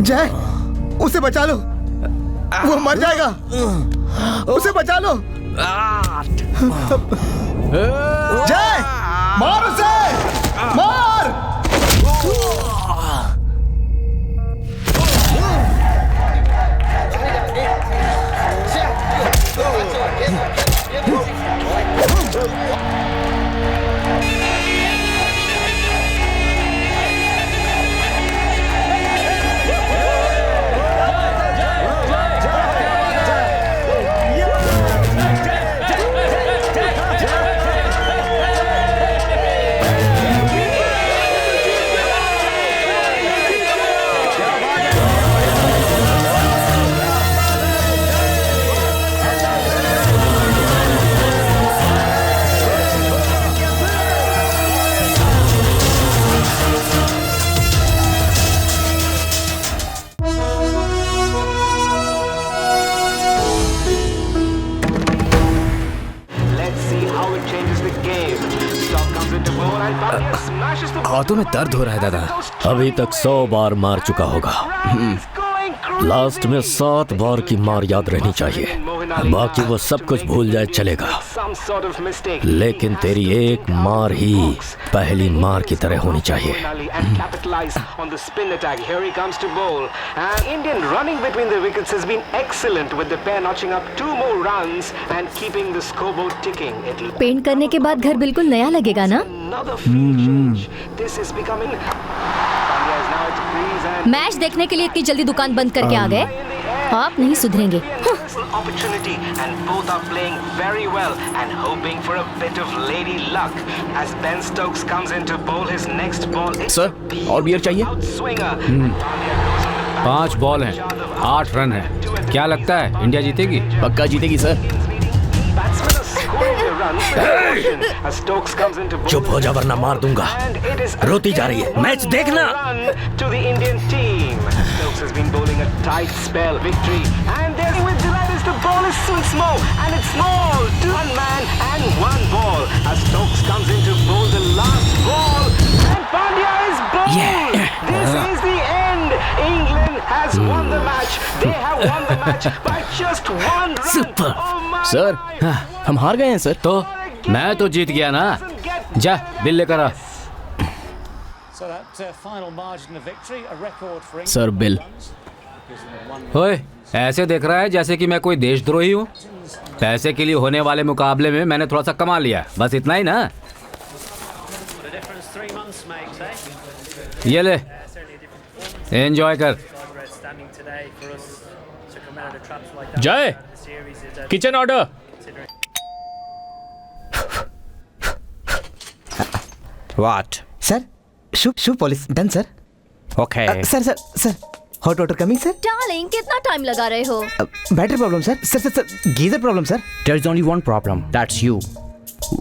जय, उसे बचा लो, वो मर जाएगा। उसे बचा लो। जय, मार उसे, मार। हाथों में दर्द हो रहा है दादा। अभी तक 100 बार मार चुका होगा। लास्ट में 7 बार की मार याद रहनी चाहिए, बाकी वो सब कुछ भूल जाए चलेगा, लेकिन तेरी एक मार ही पहली मार की तरह होनी चाहिए। पेंट करने के बाद घर बिल्कुल नया लगेगा ना? मैच देखने के लिए इतनी जल्दी दुकान बंद करके आ गए? आप नहीं सुधरेंगे। सर, और बियर चाहिए? 5 बॉल हैं, 8 रन हैं। क्या लगता है इंडिया जीतेगी? पक्का जीतेगी सर। चुप हो जा वरना मार दूंगा। रोती जा रही है, मैच देखना। सुपर सर, हम हार गए हैं सर। तो मैं तो जीत गया ना। जा बिल लेकर आ। Sir bill. ओए, ऐसे देख रहा है जैसे कि मैं कोई देशद्रोही हूँ। पैसे के लिए होने वाले मुकाबले में मैंने थोड़ा सा कमा लिया, बस इतना ही ना। ये ले, एंजॉय कर। जय, kitchen order. What? Sir, Shubh polish done sir. Okay. Sir, hot water coming sir. Darling, कितना टाइम लगा रहे हो? Battery problem sir. Sir, geyser problem sir. There is only one problem. That's you.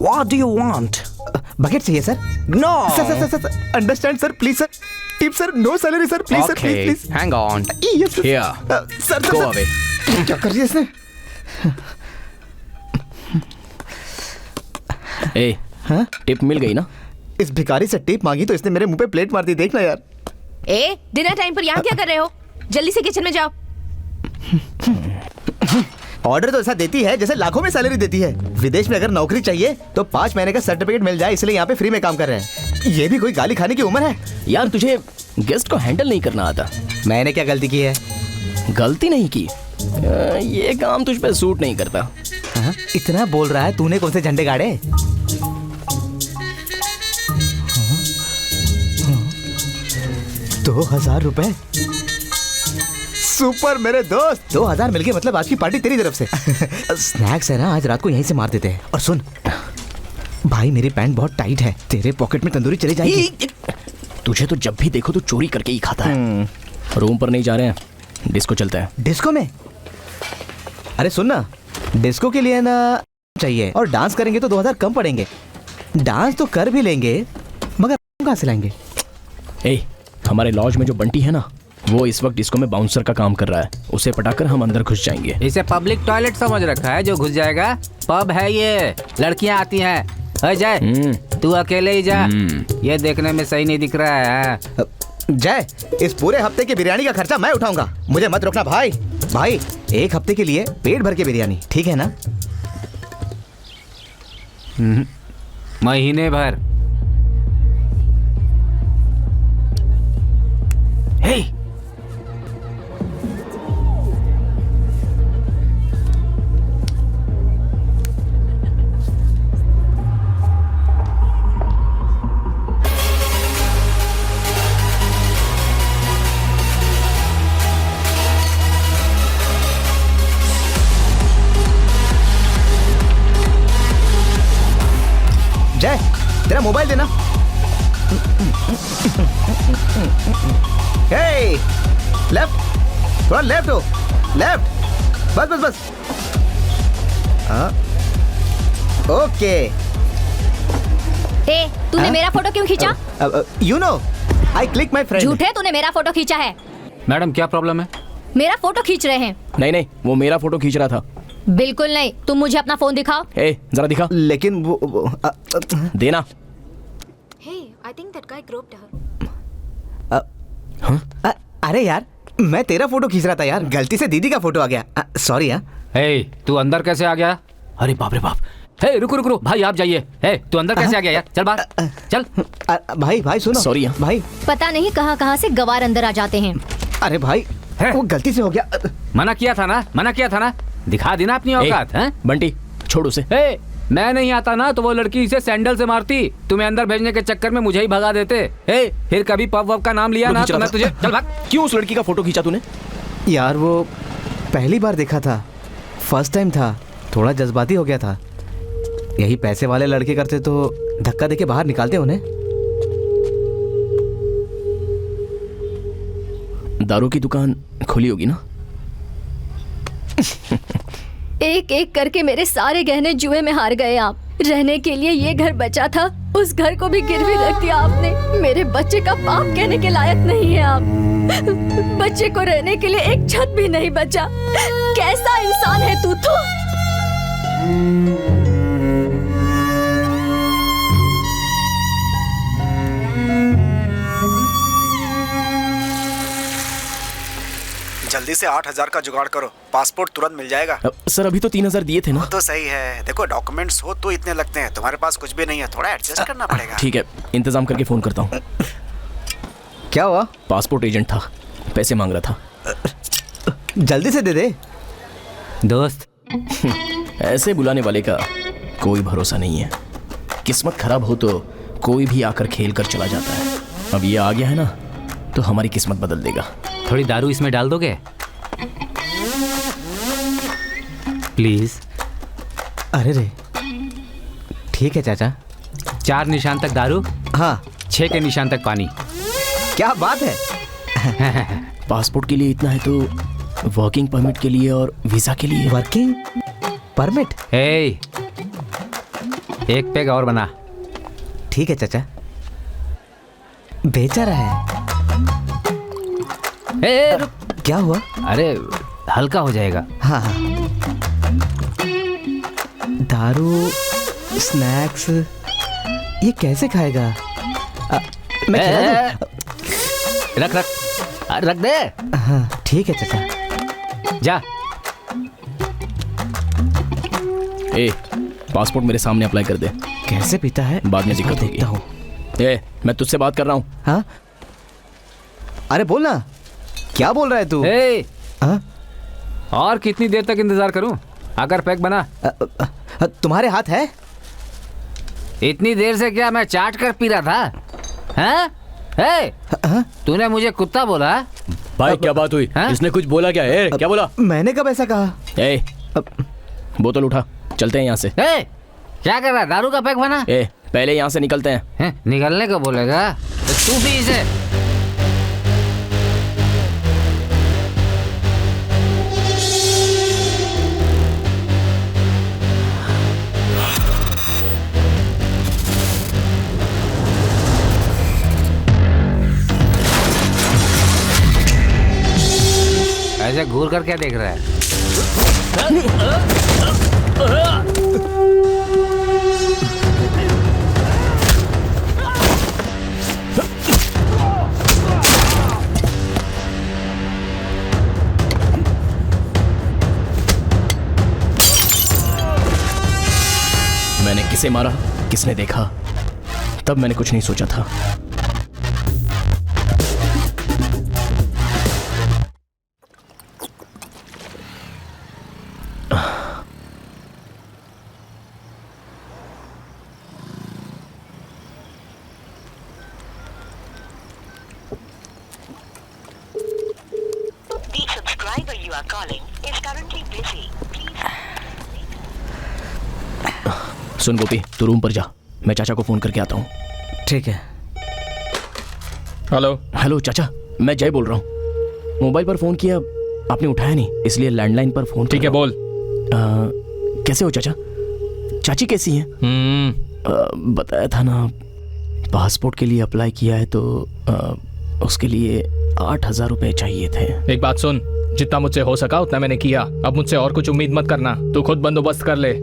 What do you want? Bucket चाहिए sir. No. Sir, understand sir, please sir. Tip sir, no salary sir, please sir, please. Hang on. Yes, sir. Here. Sir, Go away. क्या कर रही है इसने? ए, हाँ? Tip मिल गई ना? इस भिखारी से टिप मांगी तो इसने मेरे मुंह पे प्लेट मार दी, देखना यार। ए, डिनर टाइम पर यहाँ क्या कर रहे हो? जल्दी से किचन में जाओ। ऑर्डर तो ऐसा देती है जैसे लाखों में सैलरी देती है। विदेश में अगर नौकरी चाहिए तो 5 महीने का सर्टिफिकेट मिल जाए, इसलिए यहाँ पे फ्री में काम कर रहे हैं। ये भी कोई गाली खाने की उम्र है? यार तुझे गेस्ट को हैंडल नहीं करना आता। मैंने क्या गलती की है? गलती नहीं की, ये काम तुझ पे सूट नहीं करता। इतना बोल रहा है, तूने कौन से झंडे गाड़े? 2000 रुपए? सुपर मेरे दोस्त, 2000 मिल गए, मतलब आज की पार्टी तेरी तरफ से। स्नैक्स है ना, आज रात को यहीं से मार देते हैं। और सुन भाई, मेरी पैंट बहुत टाइट है, तेरे पॉकेट में तंदूरी चली जाएगी। तुझे तो जब भी देखो तो चोरी करके ही खाता है। रूम पर नहीं जा रहे हैं, डिस्को चलते हैं। डिस्को में? अरे सुन ना, डिस्को के लिए ना चाहिए, और डांस करेंगे तो 2000 कम पड़ेंगे। डांस तो कर भी लेंगे, मगर कहाँ से लाएंगे? हमारे लॉज में जो बंटी है ना, वो इस वक्त डिस्को में बाउंसर का काम कर रहा है। उसे पटाकर हम अंदर घुस जाएंगे। इसे पब्लिक टॉयलेट समझ रखा है जो घुस जाएगा? पब है ये, लड़कियां आती हैं। जय, तू अकेले ही जा, ये देखने में सही नहीं दिख रहा है। जय, इस पूरे हफ्ते की बिरयानी का खर्चा मैं उठाऊंगा, मुझे मत रोकना भाई। भाई, एक हफ्ते के लिए पेट भर के बिरयानी, ठीक है ना? महीने भर। हे, जय, तेरा मोबाइल देना। हे, लेफ्ट, थोड़ा लेफ्ट हो, लेफ्ट, बस बस बस। हाँ, ओके। तूने मेरा फोटो क्यों खींचा? You know, I click my friend. झूठे, तूने मेरा फोटो खींचा है। मैडम क्या प्रॉब्लम है? मेरा फोटो खींच रहे हैं। नहीं, वो मेरा फोटो खींच रहा था। बिल्कुल नहीं, तुम मुझे अपना फोन दिखाओ। जरा दिखा। लेकिन वो देना। I think that guy groped her. अरे यार, मैं तेरा फोटो खींच रहा था यार, गलती से दीदी का फोटो आ गया। सॉरी यार। हे, तू अंदर कैसे आ गया? अरे बाप रे बाप। हे, रुको भाई, आप जाइए। हे, तू अंदर कैसे आ गया यार? चल बाहर चल। भाई सुनो। सॉरी भाई। पता नहीं कहाँ से गवार अंदर आ जाते हैं। अरे भाई, वो गलती से हो गया। मना किया था ना, दिखा देना अपनी औकात। हैं? बंटी, छोड़ उसे। हे, मैं नहीं आता ना तो वो लड़की इसे सैंडल से मारती, तुम्हें अंदर भेजने के चक्कर में मुझे ही भगा देते। हे, फिर कभी पब वब का नाम लिया ना तो मैं तुझे। चल भाग। क्यों उस लड़की का फोटो खींचा तूने? यार वो पहली बार देखा था, फर्स्ट टाइम था, थोड़ा जज्बाती हो गया था। यही पैसे वाले लड़के करते तो धक्का देके बाहर निकालते उन्हें। दारू की दुकान खुली होगी ना? एक एक करके मेरे सारे गहने जुए में हार गए आप। रहने के लिए ये घर बचा था, उस घर को भी गिरवी रख दिया आपने। मेरे बच्चे का बाप कहने के लायक नहीं है आप। बच्चे को रहने के लिए एक छत भी नहीं बचा। कैसा इंसान है तू तो। जल्दी से 8000 का जुगाड़ करो, पासपोर्ट तुरंत मिल जाएगा। सर अभी तो 3000 दिए थे ना। तो सही है, देखो डॉक्यूमेंट्स हो तो इतने लगते हैं, तुम्हारे पास कुछ भी नहीं है, थोड़ा एडजस्ट करना पड़ेगा। ठीक है, इंतजाम करके फोन करता हूँ। क्या हुआ? पासपोर्ट एजेंट था, पैसे मांग रहा था। जल्दी से दे दे दोस्त। ऐसे बुलाने वाले का कोई भरोसा नहीं है। किस्मत खराब हो तो कोई भी आकर खेल कर चला जाता है। अब ये आ गया है ना तो हमारी किस्मत बदल देगा। थोड़ी दारू इसमें डाल दोगे प्लीज? अरे रे, ठीक है चाचा। 4 निशान तक दारू, हाँ। 6 के निशान तक पानी। क्या बात है। पासपोर्ट के लिए इतना है तो वर्किंग परमिट के लिए और वीजा के लिए। Working permit? हे, एक पेग और बना। ठीक है चाचा। बेचा रहा है। ए, रुक। क्या हुआ? अरे हल्का हो जाएगा। हाँ हाँ। दारू, स्नैक्स, ये कैसे खाएगा? मैं खिला दूं? रख दे। हाँ ठीक है चाचा। जा। पासपोर्ट मेरे सामने अप्लाई कर दे। कैसे पीता है बाद में दिक्कत देखता हूँ। मैं तुझसे बात कर रहा हूँ। हाँ, अरे बोल ना, क्या बोल रहा है तू? हाँ? और कितनी देर तक इंतजार करूं? अगर पैक बना। तुम्हारे हाथ है? इतनी देर से क्या मैं चाट कर पी रहा था? हैं? तूने मुझे कुत्ता बोला? भाई क्या बात हुई? हाँ? इसने कुछ बोला क्या? क्या बोला? मैंने कब ऐसा कहा? ए, बोतल उठा, चलते हैं यहाँ से। क्या कर रहा है? दारू का पैक बना? पहले यहाँ से निकलते हैं। निकलने को बोलेगा तो तू भी इसे। ऐसे घूर कर क्या देख रहा है? मैंने किसे मारा, किसने देखा, तब मैंने कुछ नहीं सोचा था। The subscriber you are calling is currently busy. Please. सुन गोपी, तू रूम पर जा, मैं चाचा को फोन करके आता हूँ। ठीक है। हेलो हेलो चाचा, मैं जय बोल रहा हूँ। मोबाइल पर फोन किया, आपने उठाया नहीं, इसलिए लैंडलाइन पर फोन। ठीक है बोल। कैसे हो चाचा? चाची कैसी हैं? बताया था ना, पासपोर्ट के लिए अप्लाई किया है तो उसके लिए 8,000 रुपए चाहिए थे। एक बात सुन, जितना मुझसे हो सका उतना मैंने किया। अब मुझसे और कुछ उम्मीद मत करना, तू खुद बंदोबस्त कर ले।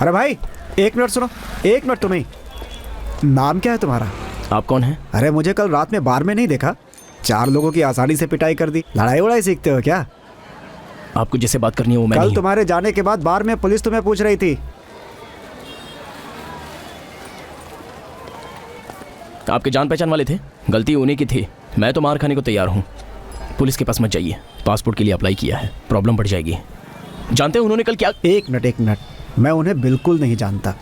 अरे भाई, एक मिनट सुनो, एक मिनट। तुम्हें नाम क्या है तुम्हारा? आप कौन हैं? अरे मुझे कल रात में बार में नहीं देखा? 4 लोगों की आसानी से पिटाई कर दी। लड़ाई वड़ाई सीखते हो क्या? आपको जिससे बात करनी है वो मैं कल नहीं। तुम्हारे जाने के बाद बार में पुलिस तुम्हें पूछ रही थी। आपके जान पहचान वाले थे, गलती उन्हीं की थी। मैं तो मार खाने को तैयार हूँ। पुलिस के पास मत जाइए, पासपोर्ट के लिए अप्लाई किया है, प्रॉब्लम बढ़ जाएगी। जानते हैं उन्होंने कल क्या? एक मिनट, मैं उन्हें बिल्कुल नहीं जानता।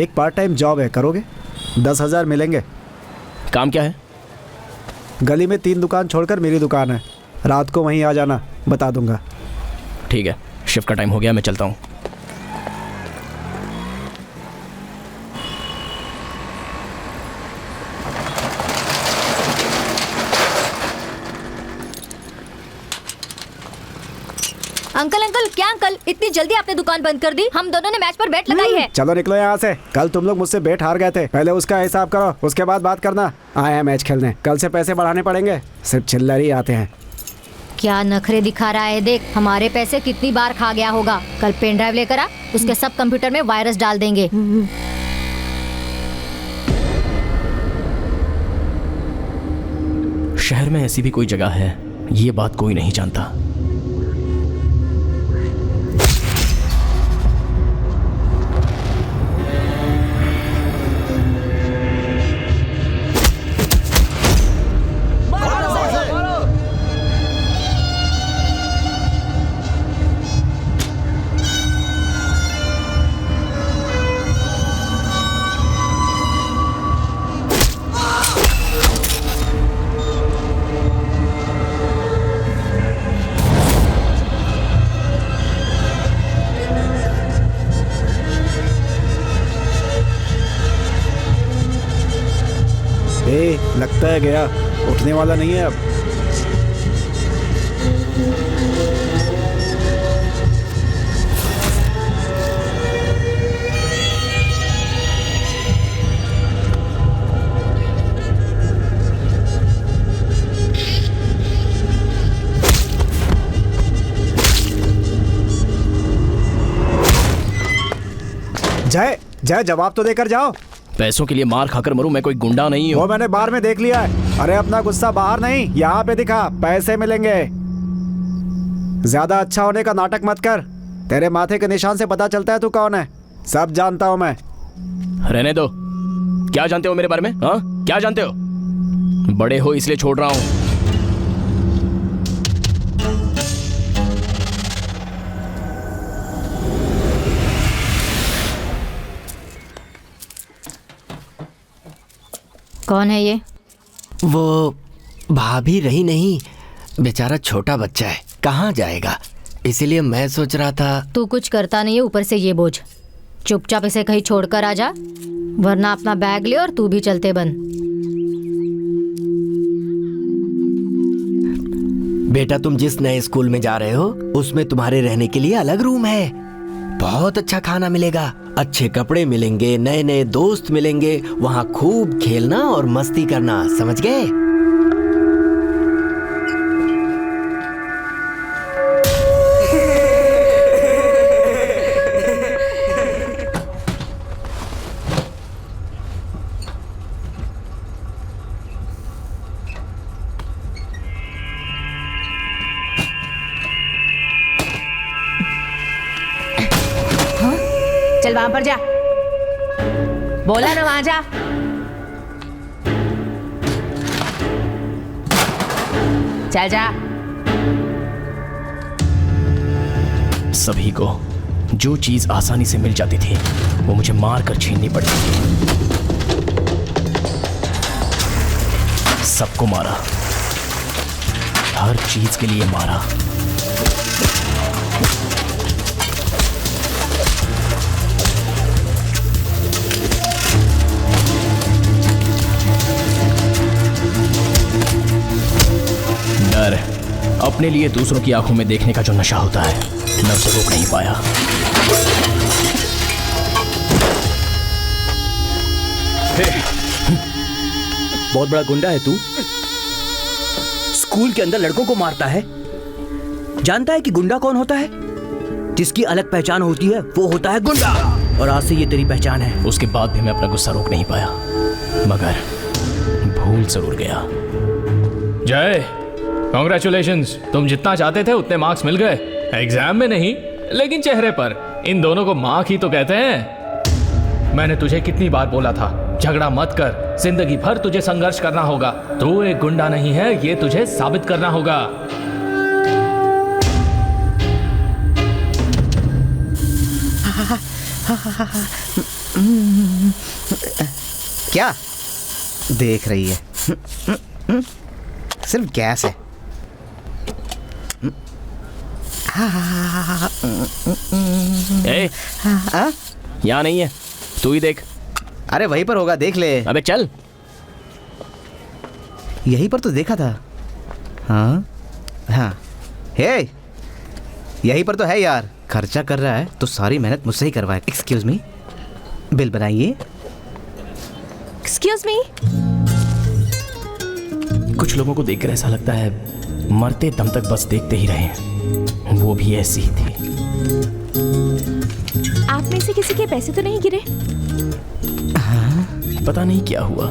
एक पार्ट टाइम जॉब है, करोगे? 10,000 मिलेंगे। काम क्या है? गली में 3 दुकान छोड़कर मेरी दुकान है, रात को वहीं आ जाना, बता दूंगा। ठीक है, शिफ्ट का टाइम हो गया, मैं चलता हूँ। अंकल, क्या अंकल, इतनी जल्दी आपने दुकान बंद कर दी? हम दोनों ने मैच पर बेट लगाई है। चलो निकलो यहाँ से। कल तुम लोग मुझसे बेट हार गए थे, पहले उसका हिसाब करो, उसके बाद बात करना। आए हैं मैच खेलने, कल से पैसे बढ़ाने पड़ेंगे, सिर्फ चिल्लर ही आते हैं। क्या नखरे दिखा रहा है, देख हमारे पैसे कितनी बार खा गया होगा। कल पेन ड्राइव लेकर आ, उसके सब कंप्यूटर में वायरस डाल देंगे। शहर में ऐसी भी कोई जगह है, ये बात कोई नहीं जानता। लगता है गया, उठने वाला नहीं है अब। जय जय, जवाब तो देकर जाओ। पैसों के लिए मार खाकर मरूं, मैं कोई गुंडा नहीं हूँ। वो मैंने बार में देख लिया है। अरे अपना गुस्सा बाहर नहीं, यहाँ पे दिखा, पैसे मिलेंगे। ज्यादा अच्छा होने का नाटक मत कर। तेरे माथे के निशान से पता चलता है तू कौन है। सब जानता हूँ मैं। रहने दो। क्या जानते हो मेरे बारे में? हाँ, क्या जानते हो? बड़े हो इसलिए छोड़ रहा हूं। कौन है ये? वो भाभी रही नहीं, बेचारा छोटा बच्चा है, कहाँ जाएगा, इसीलिए मैं सोच रहा था। तू कुछ करता नहीं है, ऊपर से ये बोझ। चुपचाप इसे कहीं छोड़कर आ जा, वरना अपना बैग ले और तू भी चलते बन। बेटा, तुम जिस नए स्कूल में जा रहे हो उसमें तुम्हारे रहने के लिए अलग रूम है। बहुत अच्छा खाना मिलेगा, अच्छे कपड़े मिलेंगे, नए नए दोस्त मिलेंगे। वहाँ खूब खेलना और मस्ती करना, समझ गए? चल वहां पर जा, बोला ना वहां जा। चल जा। सभी को जो चीज आसानी से मिल जाती थी वो मुझे मार कर छीननी पड़ती थी। सबको मारा, हर चीज के लिए मारा। डर अपने लिए दूसरों की आंखों में देखने का जो नशा होता है, मैं उसे रोक नहीं पाया। बहुत बड़ा गुंडा है तू। स्कूल के अंदर लड़कों को मारता है। जानता है कि गुंडा कौन होता है? जिसकी अलग पहचान होती है वो होता है गुंडा। और आज से ये तेरी पहचान है। उसके बाद भी मैं अपना गुस्सा रोक नहीं पाया, मगर भूल जरूर गया। जय, कॉन्ग्रेचुलेशंस, तुम जितना चाहते थे उतने मार्क्स मिल गए। एग्जाम में नहीं, लेकिन चेहरे पर। इन दोनों को मार्क ही तो कहते हैं। मैंने तुझे कितनी बार बोला था, झगड़ा मत कर, जिंदगी भर तुझे संघर्ष करना होगा। तू एक गुंडा नहीं है, ये तुझे साबित करना होगा। क्या देख रही है? सिर्फ गैस है। यहाँ नहीं है, तू ही देख। अरे वहीं पर होगा, देख ले। अबे चल। यहीं पर तो देखा था। हाँ हाँ, हे यहीं पर तो है यार। खर्चा कर रहा है तो सारी मेहनत मुझसे ही करवाए। एक्सक्यूज मी, बिल बनाइए। Excuse me. कुछ लोगों को देखकर ऐसा लगता है मरते दम तक बस देखते ही रहे। वो भी ऐसी ही थी। आप में से किसी के पैसे तो नहीं गिरे? हाँ, पता नहीं क्या हुआ,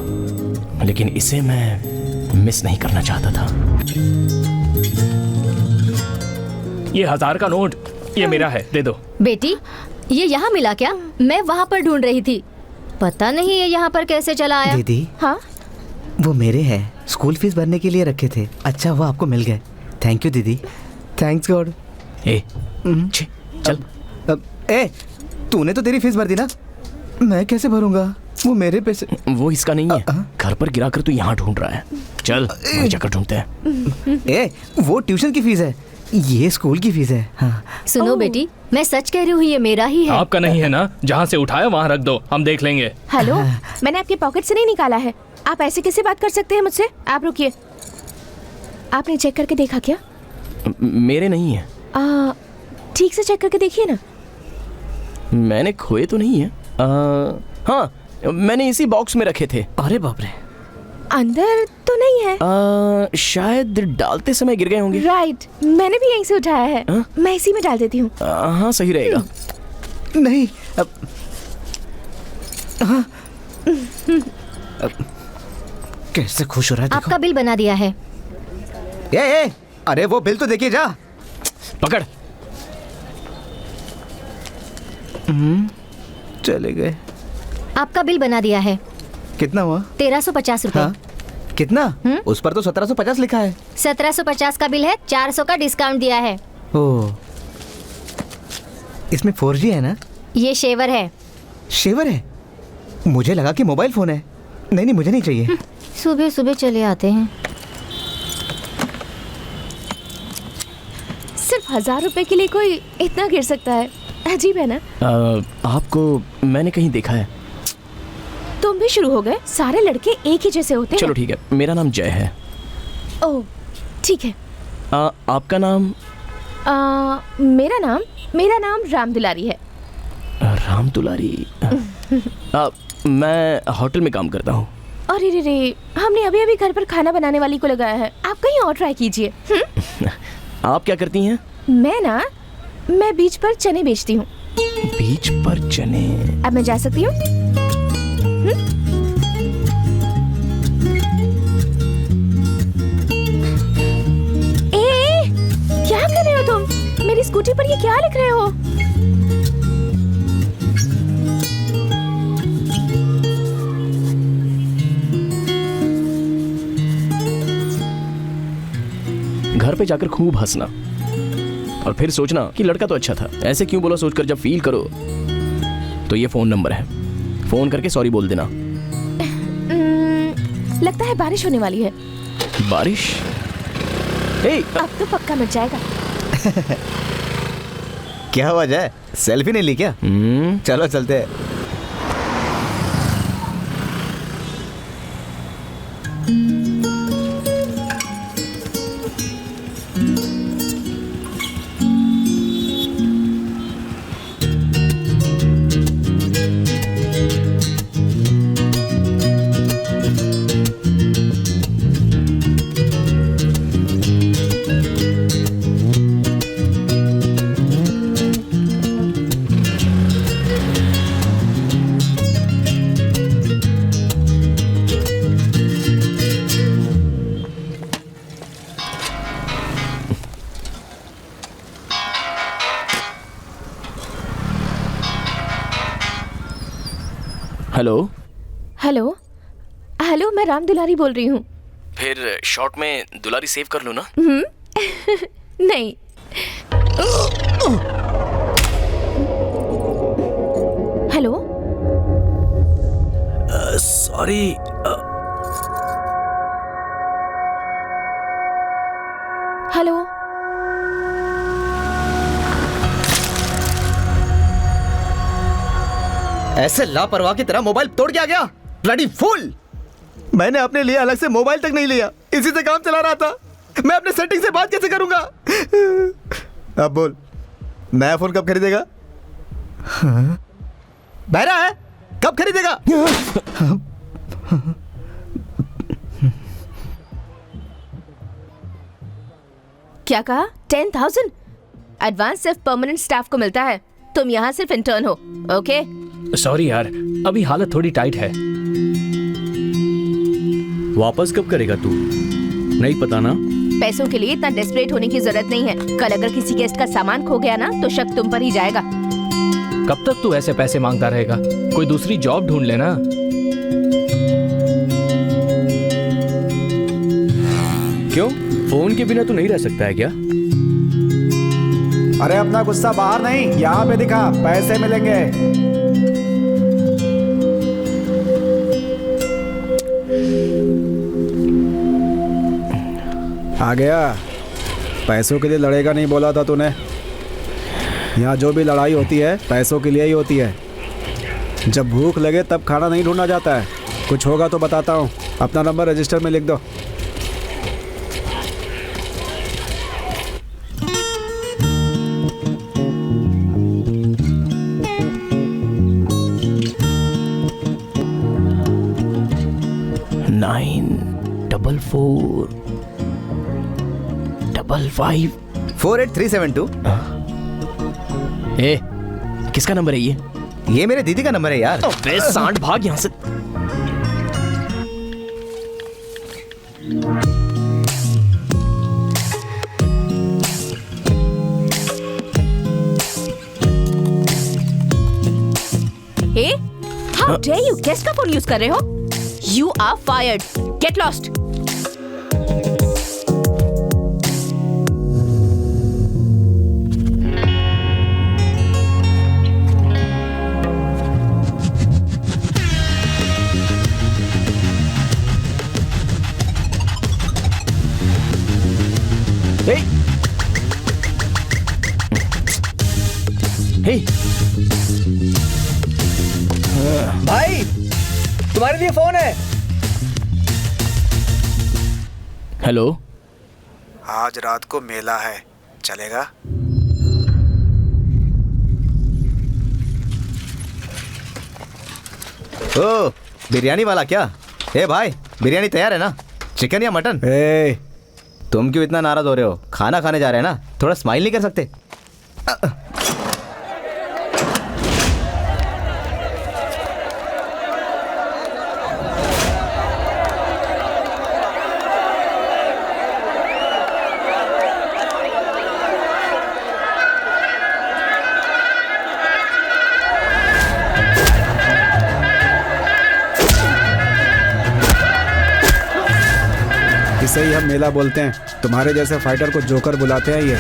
लेकिन इसे मैं मिस नहीं करना चाहता था। ये 1000 का नोट, ये मेरा है, दे दो। बेटी, ये यहाँ मिला क्या? मैं वहाँ पर ढूंढ रही थी, पता नहीं ये यहाँ पर कैसे चला आया। दीदी, हाँ, वो मेरे हैं, स्कूल फीस भरने के लिए रखे थे। अच्छा वो आपको मिल गए। थैंक यू दीदी, थैंक्स गॉड। चल। ए, तूने तो तेरी फीस भर दी ना, मैं कैसे भरूंगा? वो मेरे पैसे। वो इसका नहीं है, घर पर गिरा कर तू यहाँ ढूंढ रहा है। चल जगह ढूंढते हैं। ए, वो ट्यूशन की फीस है, ये स्कूल की फीस है। हाँ। सुनो बेटी, मैं सच कह रही हूँ, ये मेरा ही है। आपका नहीं है ना? जहाँ से उठाया वहाँ रख दो, हम देख लेंगे। हेलो, मैंने आपके पॉकेट से नहीं निकाला है। आप ऐसे कैसे बात कर सकते हैं मुझसे? आप रुकिए, आपने चेक करके देखा क्या? मेरे नहीं है। ठीक से चेक करके देखिए ना। मैंने खोए तो नहीं है। हाँ, मैंने इसी बॉक्स में रखे थे। अरे बाप रे, अंदर तो नहीं है। शायद डालते समय गिर गए होंगे। राइट, मैंने भी यहीं से उठाया है। मैं इसी में डाल देती हूँ। हाँ, सही रहेगा। नहीं कैसे खुश हो रहा है देखो। आपका बिल बना दिया है। ए, अरे वो बिल तो देखिए जा। पकड़। चले गए। आपका बिल बना दिया है। कितना हुआ? 1350 रुपए। हाँ? कितना? उस पर तो 1750 लिखा है। 1750 का बिल है, 400 का डिस्काउंट दिया है। ओह, इसमें 4G है ना? ये शेवर है। शेवर है? मुझे लगा कि मोबाइल फोन है। नहीं, मुझे नहीं चाहिए। सुबह सुबह चले आते हैं। सिर्फ 1000 रुपए के लिए कोई इतना गिर सकता है? अजीब है ना? आपको मैंने कहीं देखा है। तुम भी शुरू हो गए? सारे लड़के एक ही जैसे होते हैं। चलो ठीक है, मेरा नाम जय है। ओह ठीक है। आपका नाम? मेरा नाम राम दुलारी है। राम दुलारी? मैं होटल में काम करता हूँ। अरे रे रे, हमने अभी अभी घर पर खाना बनाने वाली को लगाया है। आप कहीं और ट्राई कीजिए। आप क्या करती हैं? मैं बीच पर चने बेचती हूँ। बीच पर चने? अब मैं जा सकती हूँ? क्या कर रहे हो तुम? मेरी स्कूटी पर ये क्या लिख रहे हो? घर पे जाकर खूब हंसना और फिर सोचना कि लड़का तो अच्छा था, ऐसे क्यों बोला सोचकर जब फील करो तो ये फोन नंबर है, फोन करके सॉरी बोल देना। लगता है बारिश होने वाली है। बारिश? अब तो पक्का मच जाएगा। क्या हुआ जय, सेल्फी नहीं ली क्या? चलो चलते हैं। हेलो, मैं राम दुलारी बोल रही हूँ। फिर शॉर्ट में दुलारी सेव कर लो ना। नहीं। Hello, sorry. हेलो, ऐसे लापरवाह की तरह मोबाइल तोड़ के आ गया। Bloody fool! मैंने अपने लिए अलग से मोबाइल तक नहीं लिया, इसी से काम चला रहा था। मैं अपने सेटिंग से बात कैसे करूंगा? अब बोल, नया फोन कब खरीदेगा? बहरा है, कब खरीदेगा? क्या कहा? 10,000 एडवांस सिर्फ परमानेंट स्टाफ को मिलता है। तुम यहाँ सिर्फ इंटर्न हो। ओके? सॉरी यार, अभी हालत थोड़ी टाइट है। वापस कब करेगा तू? नहीं पता ना? पैसों के लिए इतना डेस्परेट होने की जरूरत नहीं है। कल अगर किसी गेस्ट का सामान खो गया ना तो शक तुम पर ही जाएगा। कब तक तू ऐसे पैसे मांगता रहेगा? कोई दूसरी जॉब ढूंढ लेना। क्यों? फोन के बिना तू नहीं रह सकता है क्या? अरे अपना गुस्सा बाहर नहीं, यहाँ पे दिखा, पैसे मिलेंगे। आ गया। पैसों के लिए लड़ेगा नहीं बोला था तूने। यहाँ जो भी लड़ाई होती है पैसों के लिए ही होती है। जब भूख लगे तब खाना नहीं ढूंढना जाता है। कुछ होगा तो बताता हूँ। अपना नंबर रजिस्टर में लिख दो। $94455 48372। ए, किसका नंबर है ये? ये मेरे दीदी का नंबर है यार। अबे सांड, भाग यहाँ से। How dare you? गेस्ट का फोन यूज कर रहे हो? You are fired. Get lost. Hey! Hey! भाई तुम्हारे लिए फोन है। हेलो। आज रात को मेला है, चलेगा? ओ, बिरयानी वाला क्या? ए भाई, बिरयानी तैयार है ना? चिकन या मटन? तुम क्यों इतना नाराज हो रहे हो? खाना खाने जा रहे हैं ना, थोड़ा स्माइल नहीं कर सकते? इसे ही हम मेला बोलते हैं। तुम्हारे जैसे फाइटर को जोकर बुलाते हैं। ये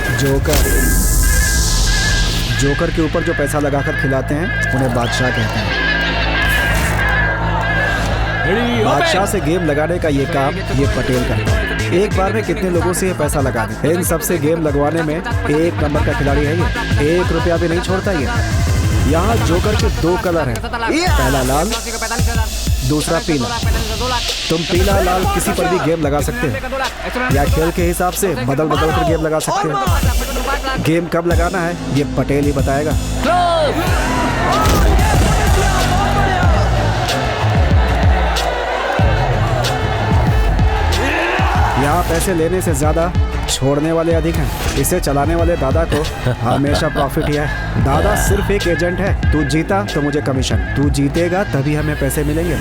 जोकर के ऊपर जो पैसा लगाकर खिलाते हैं उन्हें बादशाह कहते हैं। बादशाह से गेम लगाने का ये काम ये पटेल करता है। एक बार में कितने लोगों से ये पैसा लगा दे। इन सबसे गेम लगवाने में 1 नंबर का खिलाड़ी है ये। 1 रुपया भी नहीं छोड़ता ये। यहाँ जोकर के 2 कलर हैं, पहला लाल, दूसरा पीला। तुम पीला लाल किसी पर भी गेम लगा सकते हो या खेल के हिसाब से बदल बदल कर गेम लगा सकते हो। गेम कब लगाना है ये पटेल ही बताएगा। यहाँ पैसे लेने से ज्यादा छोड़ने वाले अधिक हैं। इसे चलाने वाले दादा को हमेशा प्रॉफिट ही है। दादा सिर्फ एक एजेंट है। तू जीता तो मुझे कमीशन, तू जीतेगा तभी हमें पैसे मिलेंगे।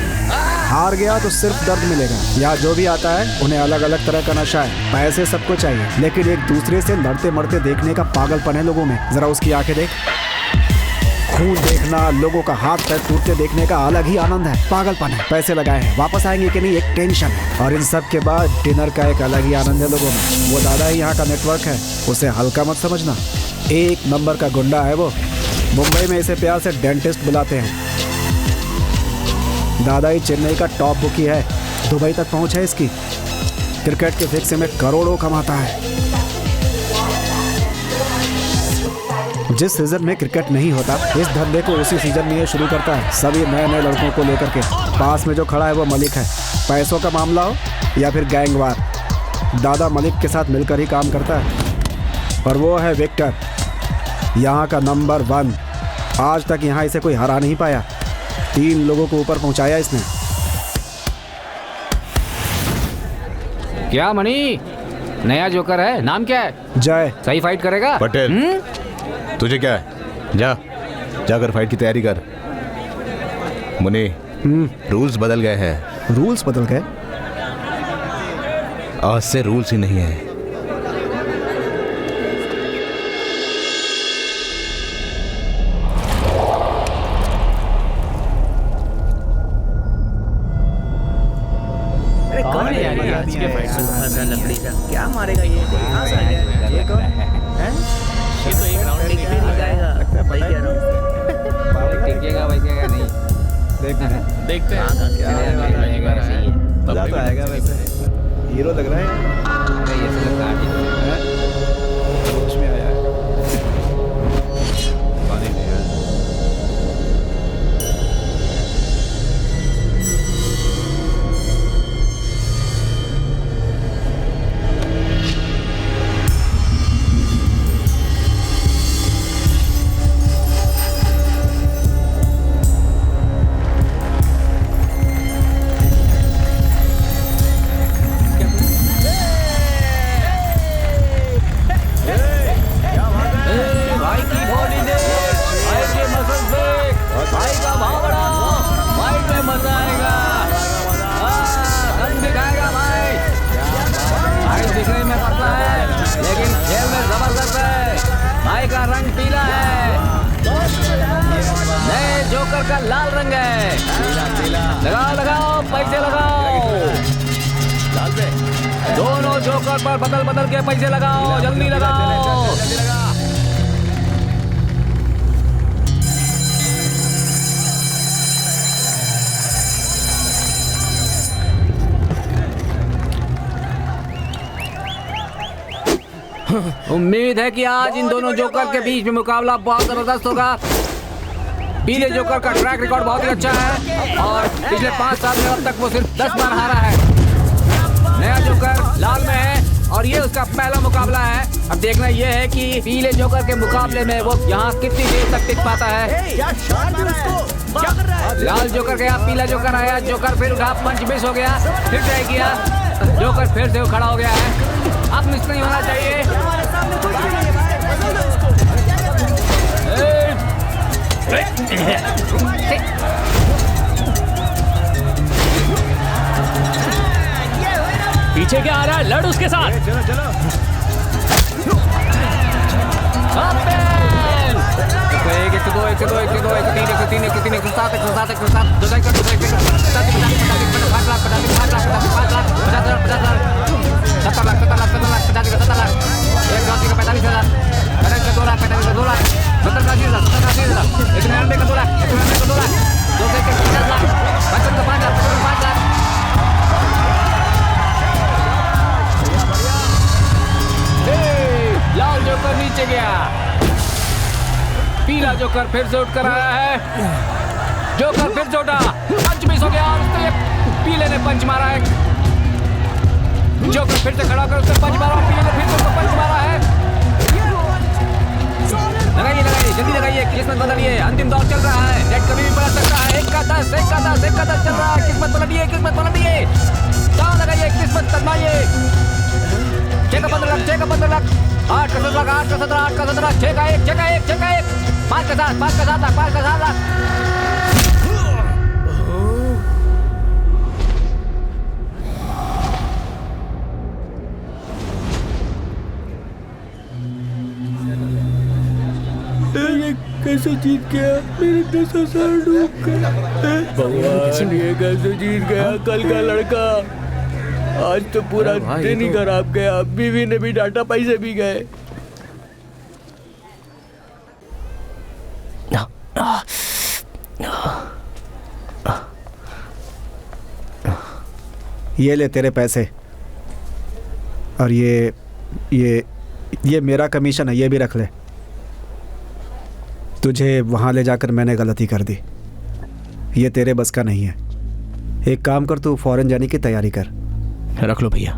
हार गया तो सिर्फ दर्द मिलेगा। यहाँ जो भी आता है उन्हें अलग अलग तरह का नशा है। पैसे सबको चाहिए, लेकिन एक दूसरे से लड़ते मरते देखने का पागलपन है लोगों में। जरा उसकी आंखें देख, खून देखना, लोगों का हाथ पैर टूटते देखने का अलग ही आनंद है। पागलपन है। पैसे लगाए हैं, वापस आएंगे कि नहीं एक टेंशन है। और इन सब के बाद डिनर का एक अलग ही आनंद है लोगों में। वो दादा ही यहाँ का नेटवर्क है, उसे हल्का मत समझना। 1 नंबर का गुंडा है वो। मुंबई में इसे प्यार से डेंटिस्ट बुलाते हैं। दादा ही चेन्नई का टॉप बुकी है। दुबई तक पहुंच है इसकी। क्रिकेट के फिक्स में करोड़ों कमाता है। जिस सीजन में क्रिकेट नहीं होता, इस धंधे को उसी सीजन में ये शुरू करता है, सभी नए नए लड़कों को लेकर के। पास में जो खड़ा है वो मलिक है। पैसों का मामला हो या फिर गैंगवार, दादा मलिक के साथ मिलकर ही काम करता है। और वो है विक्टर, यहाँ का नंबर 1। आज तक यहाँ इसे कोई हरा नहीं पाया। 3 लोगों को ऊपर पहुँचाया इसने। क्या मणि, नया जोकर है, नाम क्या है? जय। सही फाइट करेगा? पटेल तुझे क्या है? जाकर फाइट की तैयारी कर। मुनि, रूल्स बदल गए हैं। रूल्स बदल गए? आज से रूल्स ही नहीं है। कौन है यार ये आज के फाइट से लकड़ी का क्या मारेगा ये? कहां से आ गया ये? कौन है? ये तो एक राउंड में भी लगाएगा। भाई कह रहा हूं टिकेगा नहीं। देखते हैं क्या आएगा। मजा तो आएगा वैसे। हीरो लग रहा है ये। से लगा है होश में आया है। पानी नहीं है। का लाल रंग है। लगाओ लगाओ, पैसे लगाओ। दोनों जोकर पर बदल बदल के पैसे लगाओ, जल्दी लगाओ। उम्मीद है कि आज इन दोनों जोकर के बीच में मुकाबला बहुत जबरदस्त होगा। पीले जोकर का ट्रैक रिकॉर्ड बहुत ही अच्छा है और पिछले 5 साल में अब तक वो सिर्फ 10 बार हारा है। नया जोकर लाल में है और ये उसका पहला मुकाबला है। अब देखना ये है कि पीले जोकर के मुकाबले में वो यहाँ कितनी देर तक टिक पाता है। लाल जोकर गया, पीला जोकर आया, जोकर फिर उठा, पंच मिस हो गया, फिर ट्राई किया, जोकर फिर से खड़ा हो गया है। अब मिस नहीं होना चाहिए। पीछे क्या आ रहा है? लड़ उसके साथ। चलो चलो। एक एक दो एक दो एक दो एक तीन एक तीन एक तीन एक सात एक सात एक सात दो एक दो एक 5 लाख 50 लाख 50 लाख 70 लाख 70 लाख 50 लाख एक गाड़ी का 45,000 करेंट का 2 लाख 2 लाख 70 का 80,000 एक 99 का 2 लाख 99 का 2 लाख 2 से 50 लाख 55 का 5 लाख 5 लाख। लाल जोकर नीचे गया, पीला जोकर फिर से उठ कर आया है। जोकर फिर से उठा, पंच मिस हो गया और उसने पीले ने पंच मारा है। जोकर फिर से खड़ा कर उसने पंच मारा और पीले ने फिर से उसको पंच मारा है। लगाइए लगाइए, जल्दी लगाइए, किस्मत बदलिए, अंतिम दौर चल रहा है। नेट कभी भी पलट सकता है। 1 का 10 1 का 10 1 का 10 चल रहा है। किस्मत पलटिए, किस्मत पलटिए, दांव लगाइए, किस्मत तजमाइए। 6 का 15 लाख 6 का 15 लाख 8 का 17 8 का 17 8 का 17 6 का 1 6 का 1 6 का 1 5 का 7 5 का 7 लाख 5 का 7 लाख। कैसे जीत गया? मेरे 10,000 डूब गए। भगवान, ये कैसे जीत गया? कल का लड़का आज तो पूरा दिन ही खराब गया। बीवी ने भी डांटा, पैसे भी गए। ये ले तेरे पैसे और ये मेरा कमीशन है, ये भी रख ले। तुझे वहाँ ले जाकर मैंने गलती कर दी, ये तेरे बस का नहीं है। एक काम कर, तू फॉरेन जाने की तैयारी कर। रख लो भैया।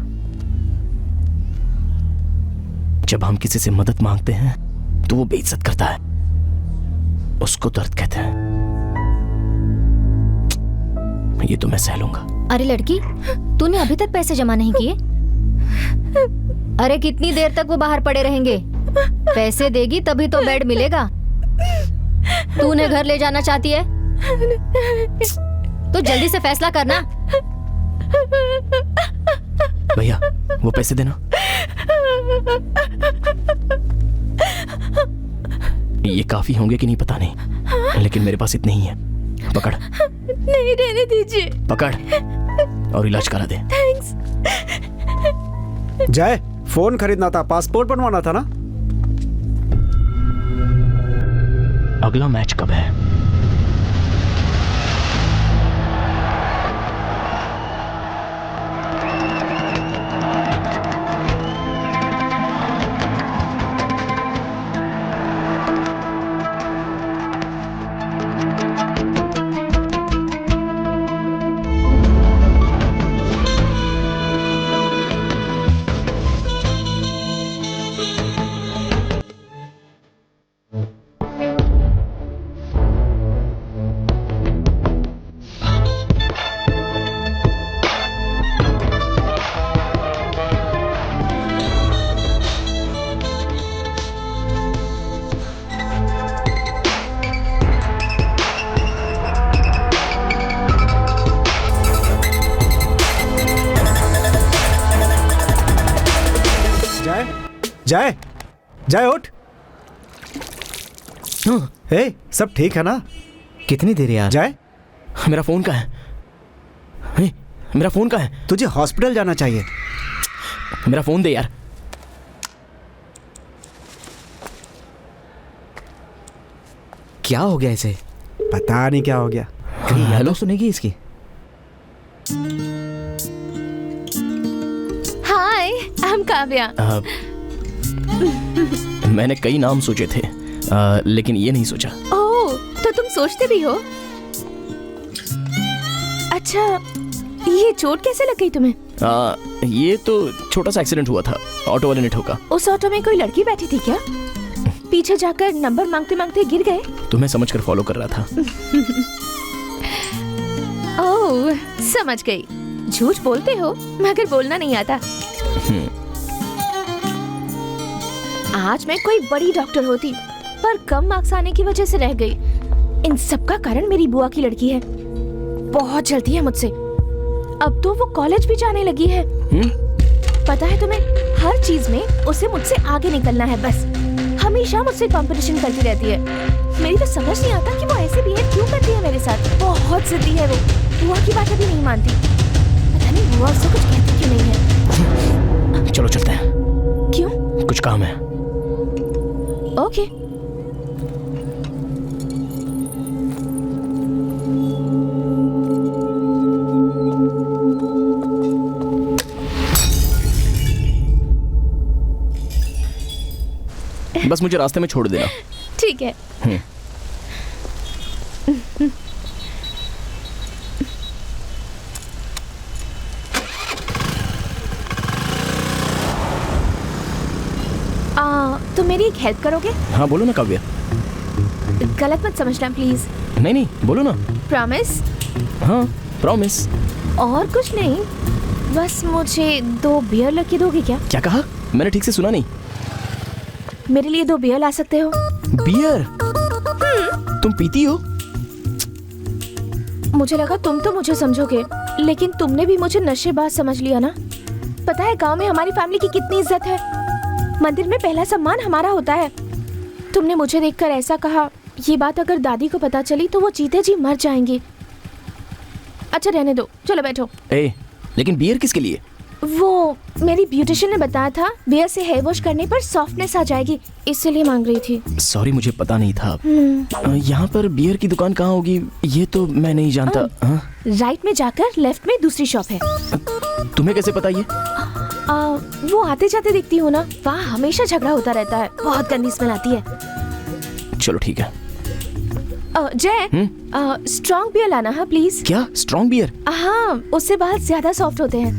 जब हम किसी से मदद मांगते हैं तो वो बेइज्जत करता है, उसको दर्द कहते हैं। ये तो मैं सह लूंगा। अरे लड़की, तूने अभी तक पैसे जमा नहीं किए? अरे कितनी देर तक वो बाहर पड़े रहेंगे? पैसे देगी तभी तो बेड मिलेगा। तू उन्हें घर ले जाना चाहती है तो जल्दी से फैसला करना। भैया वो पैसे देना। ये काफी होंगे कि नहीं पता नहीं, लेकिन मेरे पास इतने ही है। पकड़। नहीं, रहने दीजिए। पकड़ और इलाज करा दे। थैंक्स। जय, फोन खरीदना था, पासपोर्ट बनवाना था ना। अगला मैच कब है? जय, जय उठ। हे, सब ठीक है ना? कितनी देर यार? जय, मेरा फोन कहाँ है? हे, मेरा फोन कहाँ है? तुझे हॉस्पिटल जाना चाहिए। मेरा फोन दे यार। क्या हो गया इसे? पता नहीं क्या हो गया। कहीं हेलो सुनेगी इसकी? हाय, आई एम काव्या। मैंने कई नाम सोचे थे, लेकिन ये नहीं सोचा। ओह, तो तुम सोचते भी हो? अच्छा, ये चोट कैसे लग गई तुम्हें? ये तो छोटा सा एक्सीडेंट हुआ था, ऑटो वाले ने ठोका। उस ऑटो में कोई लड़की बैठी थी क्या? पीछे जाकर नंबर मांगते मांगते गिर गए? तुम्हें समझकर फॉलो कर रहा था। ओह, समझ गई। झूठ बोलते हो मगर बोलना नहीं आता। आज मैं कोई बड़ी डॉक्टर होती, पर कम मार्क्स आने की वजह से रह गई। इन सब का कारण मेरी बुआ की लड़की है। बहुत जलती है मुझसे। अब तो वो कॉलेज भी जाने लगी है। पता है तुम्हें, हर चीज में उसे मुझसे आगे निकलना है बस। हमेशा मुझसे कंपटीशन करती रहती है। मेरी तो समझ नहीं आता कि वो ऐसे बिहेव क्यों करती है मेरे साथ। बहुत जिद्दी है वो। बुआ की बातें भी नहीं मानती। पता नहीं बुआ उससे कुछ कहती क्यों नहीं है। चलो चलते हैं। क्यों? कुछ काम है। ओके। बस मुझे रास्ते में छोड़ देना। ठीक है। तो मेरी एक हेल्प करोगे? हाँ बोलो ना काव्या। गलत मत समझना प्लीज। नहीं नहीं बोलो ना। प्रॉमिस? हाँ प्रॉमिस। और कुछ नहीं, बस मुझे 2 बियर लेके दोगे क्या? क्या कहा? मैंने ठीक से सुना नहीं। मेरे लिए 2 बियर ला सकते हो? बियर? तुम पीती हो? मुझे लगा तुम तो मुझे समझोगे, लेकिन तुमने भी मुझे नशेबाज समझ लिया ना। पता है गांव में हमारी फैमिली की कितनी इज्जत है। मंदिर में पहला सम्मान हमारा होता है। तुमने मुझे देखकर ऐसा कहा, ये बात अगर दादी को पता चली तो वो जीते जी मर जाएंगी। अच्छा रहने दो, चलो बैठो। लेकिन बियर किसके लिए? वो मेरी ब्यूटिशियन ने बताया था, बियर से हेयर वॉश करने पर सॉफ्टनेस आ जाएगी, इसलिए मांग रही थी। सॉरी मुझे पता नहीं था। यहाँ पर बियर की दुकान कहाँ होगी ये तो मैं नहीं जानता। राइट में जाकर लेफ्ट में दूसरी शॉप है। तुम्हें कैसे पता ये? वो आते जाते दिखती हो ना, वहाँ हमेशा झगड़ा होता रहता है। बहुत गंदी स्मेल आती है। चलो ठीक है। जय, स्ट्रॉन्ग बियर लाना है प्लीज। क्या स्ट्रॉन्ग बियर? हाँ, उससे बाल ज्यादा सॉफ्ट होते हैं।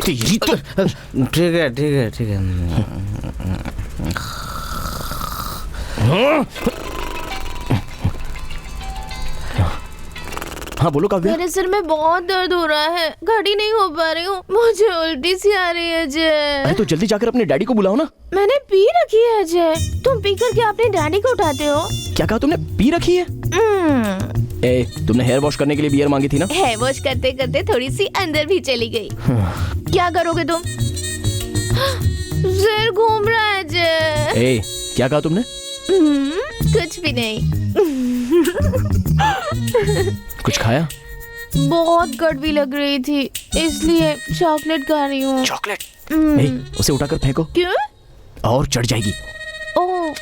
ठीक है ठीक है ठीक है। हाँ बोलो काव्या। मेरे सिर में बहुत दर्द हो रहा है, खड़ी नहीं हो पा रही हूँ। मुझे उल्टी सी आ रही है जय। अरे तो जल्दी जाकर अपने डैडी को बुलाओ ना। मैंने पी रखी है जय। तुम पी करके अपने डैडी को उठाते हो। क्या कहा तुमने? पी रखी है? तुमने हेयर वॉश करने के लिए बियर मांगी थी ना? हेयर वॉश करते करते थोड़ी सी अंदर भी चली गई। क्या करोगे तुम? सिर घूम रहा है जय। क्या कहा तुमने? कुछ भी नहीं। कुछ खाया? बहुत कड़वी लग रही थी, इसलिए चॉकलेट खा रही हूँ। चॉकलेट? उसे उठाकर फेंको। क्यों? और चढ़ जाएगी। ओह,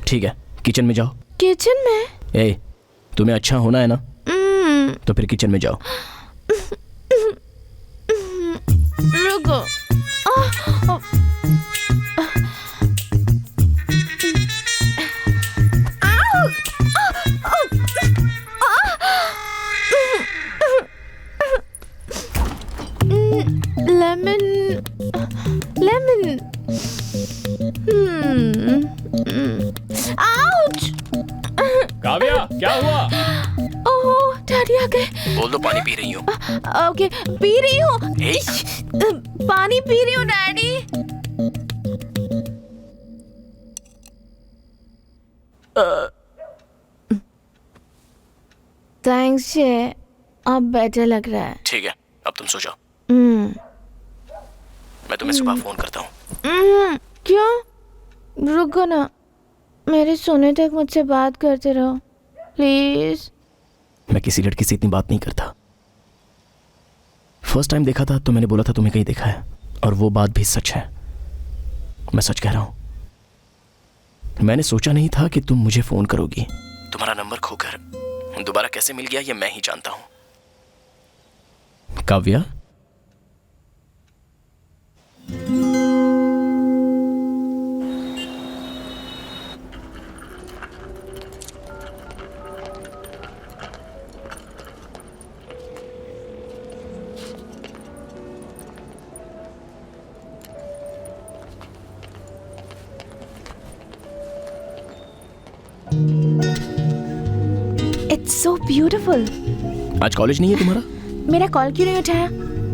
ठीक है, किचन में जाओ। किचन में? तुम्हें अच्छा होना है ना, तो फिर किचन में जाओ। रुको। लेमन। आउच! काव्या क्या हुआ? ओह, डैडी आ गए। बोल दो पानी पी रही हूँ। ओके, पी रही हूँ। पानी पी रही हूँ डैडी। थैंक्स जय, अब बेटर लग रहा है। ठीक है, अब तुम सो जाओ, हम्म। मैं तुम्हें सुबह फोन करता हूँ। क्यों? रुको ना, मेरे सोने तक मुझसे बात करते रहो प्लीज। मैं किसी लड़की से इतनी बात नहीं करता। फर्स्ट टाइम देखा था तो मैंने बोला था तुम्हें कहीं देखा है, और वो बात भी सच है। मैं सच कह रहा हूं। मैंने सोचा नहीं था कि तुम मुझे फोन करोगी। तुम्हारा नंबर खोकर दोबारा कैसे मिल गया ये मैं ही जानता हूं। Kavya, it's so beautiful. आज कॉलेज नहीं है तुम्हारा? मेरा कॉल क्यों नहीं उठाया?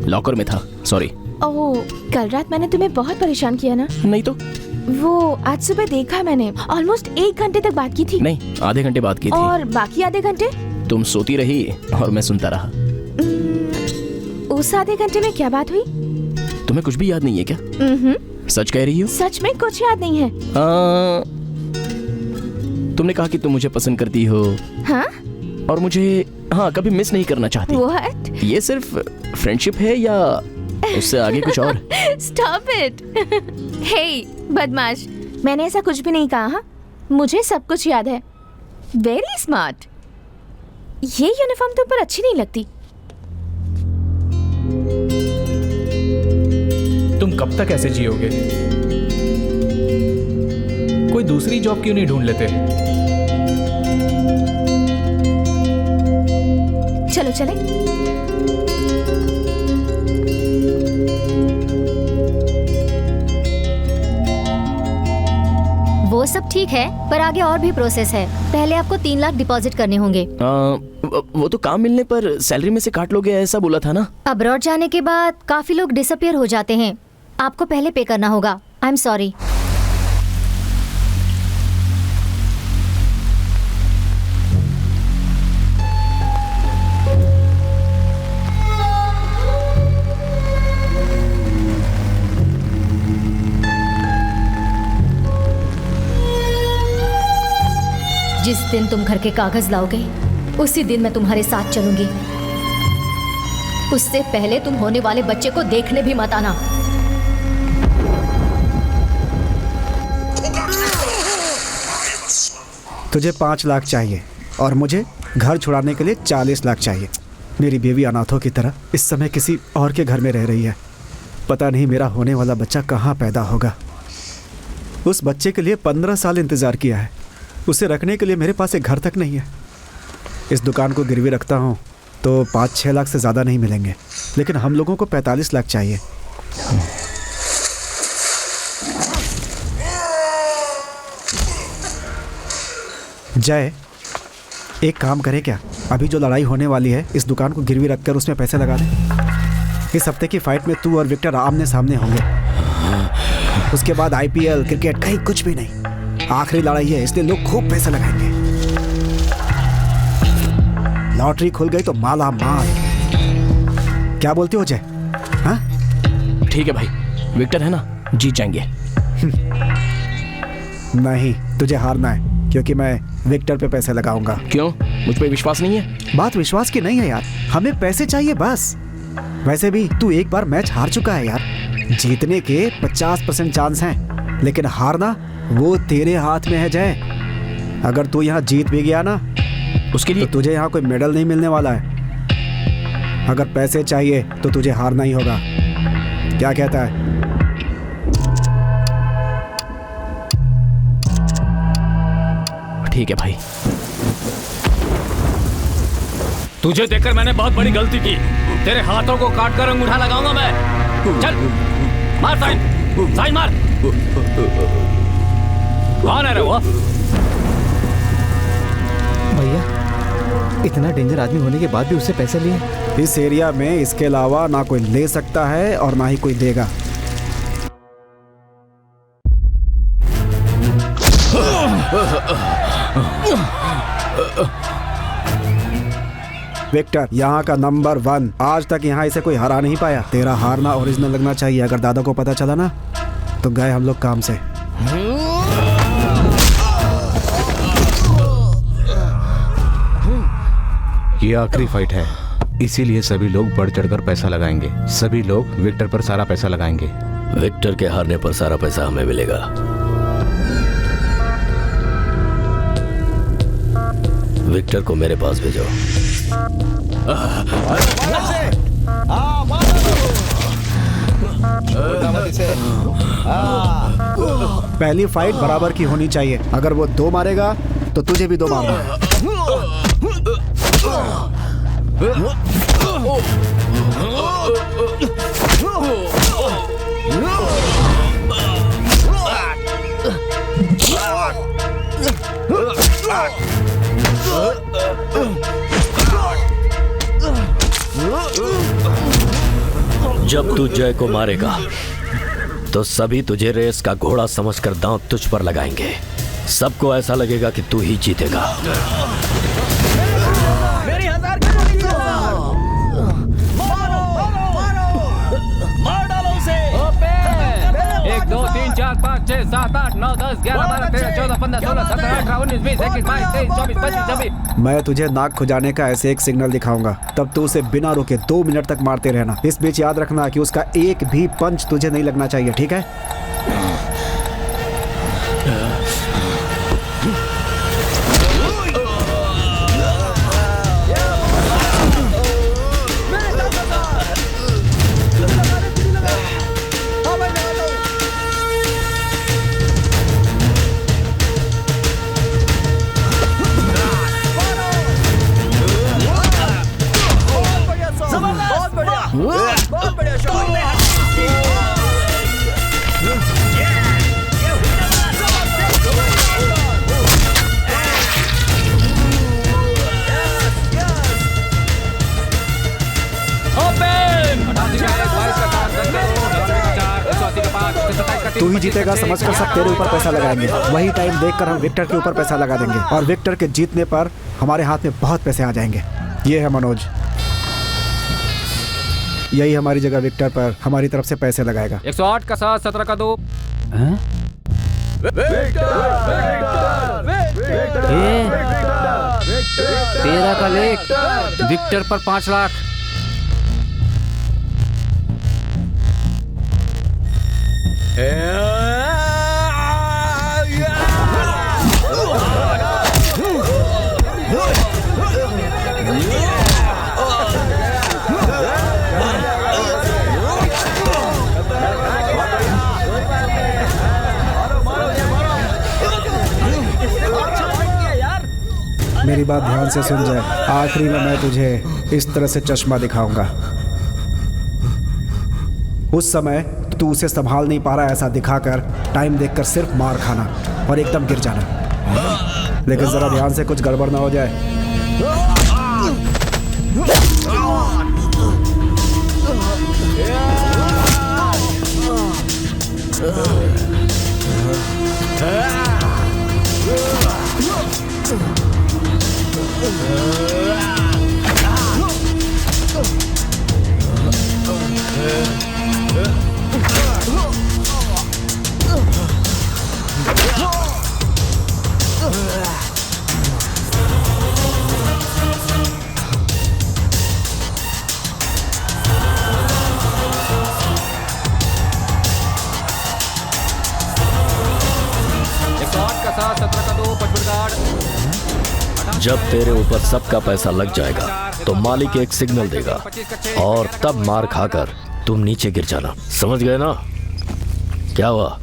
लॉकर में था, सॉरी। ओह, कल रात मैंने तुम्हें बहुत परेशान किया ना? नहीं तो। वो आज सुबह देखा मैंने, ऑलमोस्ट 1 घंटे तक बात की थी। नहीं, आधे घंटे बात की थी। और बाकी आधे घंटे? तुम सोती रही और मैं सुनता रहा। उस आधे घंटे में क्या बात हुई? तुम्हें कुछ भी याद नहीं है क्या? सच कह रही हो? सच में कुछ याद नहीं है। तुमने कहा कि तुम मुझे पसंद करती हो। हाँ? और मुझे कभी मिस नहीं करना चाहती। What? ये सिर्फ फ्रेंडशिप है या उससे आगे कुछ और? Stop it! Hey, बदमाश, मैंने ऐसा कुछ भी नहीं कहा। हाँ? मुझे सब कुछ याद है। Very smart. ये यूनिफॉर्म तुम पर अच्छी नहीं लगती। तुम कब तक ऐसे जियोगे? कोई दूसरी जॉब क्यों नहीं ढूंढ लेते? चलो चले। वो सब ठीक है, पर आगे और भी प्रोसेस है। पहले आपको 3 लाख डिपॉजिट करने होंगे। वो तो काम मिलने पर सैलरी में से काट लोगे, ऐसा बोला था ना? अब्रॉड जाने के बाद काफी लोग डिसअपियर हो जाते हैं। आपको पहले पे करना होगा। I am sorry. जिस दिन तुम घर के कागज लाओगे उसी दिन मैं तुम्हारे साथ चलूंगी। उससे पहले तुम होने वाले बच्चे को देखने भी मत आना। तुझे 5 लाख चाहिए और मुझे घर छुड़ाने के लिए 40 लाख चाहिए। मेरी बेबी अनाथों की तरह इस समय किसी और के घर में रह रही है। पता नहीं मेरा होने वाला बच्चा कहाँ पैदा होगा। उस बच्चे के लिए 15 साल इंतज़ार किया है। उसे रखने के लिए मेरे पास एक घर तक नहीं है। इस दुकान को गिरवी रखता हूँ तो 5-6 लाख से ज़्यादा नहीं मिलेंगे, लेकिन हम लोगों को 45 लाख चाहिए। जय, एक काम करे क्या? अभी जो लड़ाई होने वाली है इस दुकान को गिरवी रखकर उसमें पैसे लगा दे। इस हफ्ते की फाइट में तू और विक्टर आमने सामने होंगे। उसके बाद IPL, क्रिकेट, कहीं कुछ भी नहीं। आखिरी लड़ाई है, इसलिए लोग खूब पैसे लगाएंगे। लॉटरी खुल गई तो माला माल। क्या बोलते हो जय? हाँ, ठीक है भाई, विक्टर है ना, जीत जाएंगे। नहीं, तुझे हारना है, क्योंकि मैं विक्टर पे पैसे लगाऊंगा। क्यों? मुझ पे विश्वास नहीं है? बात विश्वास की नहीं है यार, हमें पैसे चाहिए बस। वैसे भी तू एक बार मैच हार चुका है यार। जीतने के 50% चांस हैं, लेकिन हारना वो तेरे हाथ में है जय। अगर तू यहाँ जीत भी गया ना, उसके लिए तो तुझे यहाँ कोई मेडल नहीं मिलने वाला है। अगर पैसे चाहिए तो तुझे हारना ही होगा। क्या कहता है? ठीक है भाई। तुझे देखकर मैंने बहुत बड़ी गलती की। तेरे हाथों को काट कर अंगूठा लगाऊंगा मैं। चल मार साइन, साइन मार। कौन है रे वो? भैया, इतना डेंजर आदमी होने के बाद भी उससे पैसे लिए? इस एरिया में इसके अलावा ना कोई ले सकता है और ना ही कोई देगा। विक्टर यहाँ का नंबर 1। आज तक यहाँ इसे कोई हरा नहीं पाया। तेरा हारना ओरिजिनल लगना चाहिए। अगर दादा को पता चला ना तो गए हम लोग काम से। ये आखिरी फाइट है, इसीलिए सभी लोग बढ़ चढ़कर पैसा लगाएंगे। सभी लोग विक्टर पर सारा पैसा लगाएंगे। विक्टर के हारने पर सारा पैसा हमें मिलेगा। विक्टर को मेरे पास भेजो। पहली फाइट बराबर की होनी चाहिए। अगर वो 2 मारेगा तो तुझे भी 2 मारना है। जब तू जय को मारेगा तो सभी तुझे रेस का घोड़ा समझकर दांव तुझ पर लगाएंगे। सबको ऐसा लगेगा कि तू ही जीतेगा। मेरी 1000 की गोली दो। मारो मार डालो उसे। 1 2 3 4 5 6 7 8 9 10 11 12 13 14 15 16 17 18 19 20 21 22 23 24 25 26। मैं तुझे नाक खुजाने का ऐसे एक सिग्नल दिखाऊंगा, तब तू उसे बिना रुके 2 मिनट तक मारते रहना। इस बीच याद रखना कि उसका एक भी पंच तुझे नहीं लगना चाहिए, ठीक है? बहुत बढ़िया शॉट। तू ही जीतेगा समझकर सब तेरे ऊपर पैसा लगाएंगे। वही टाइम देखकर हम विक्टर के ऊपर पैसा लगा देंगे और विक्टर के जीतने पर हमारे हाथ में बहुत पैसे आ जाएंगे। ये है मनोज, यही हमारी जगह विक्टर पर हमारी तरफ से पैसे लगाएगा। 108 का 7 17 का 2। ए 13 का लेख। विक्टर पर 5 लाख। मेरी बात ध्यान से सुन जाए। आखिरी में मैं तुझे इस तरह से चश्मा दिखाऊंगा। उस समय तू उसे संभाल नहीं पा रहा, ऐसा दिखाकर टाइम देखकर सिर्फ मार खाना और एकदम गिर जाना। लेकिन जरा ध्यान से, कुछ गड़बड़ ना हो जाए। जब तेरे ऊपर सबका पैसा लग जाएगा तो मालिक एक सिग्नल देगा और तब मार खाकर तुम नीचे गिर जाना। समझ गए ना? क्या हुआ?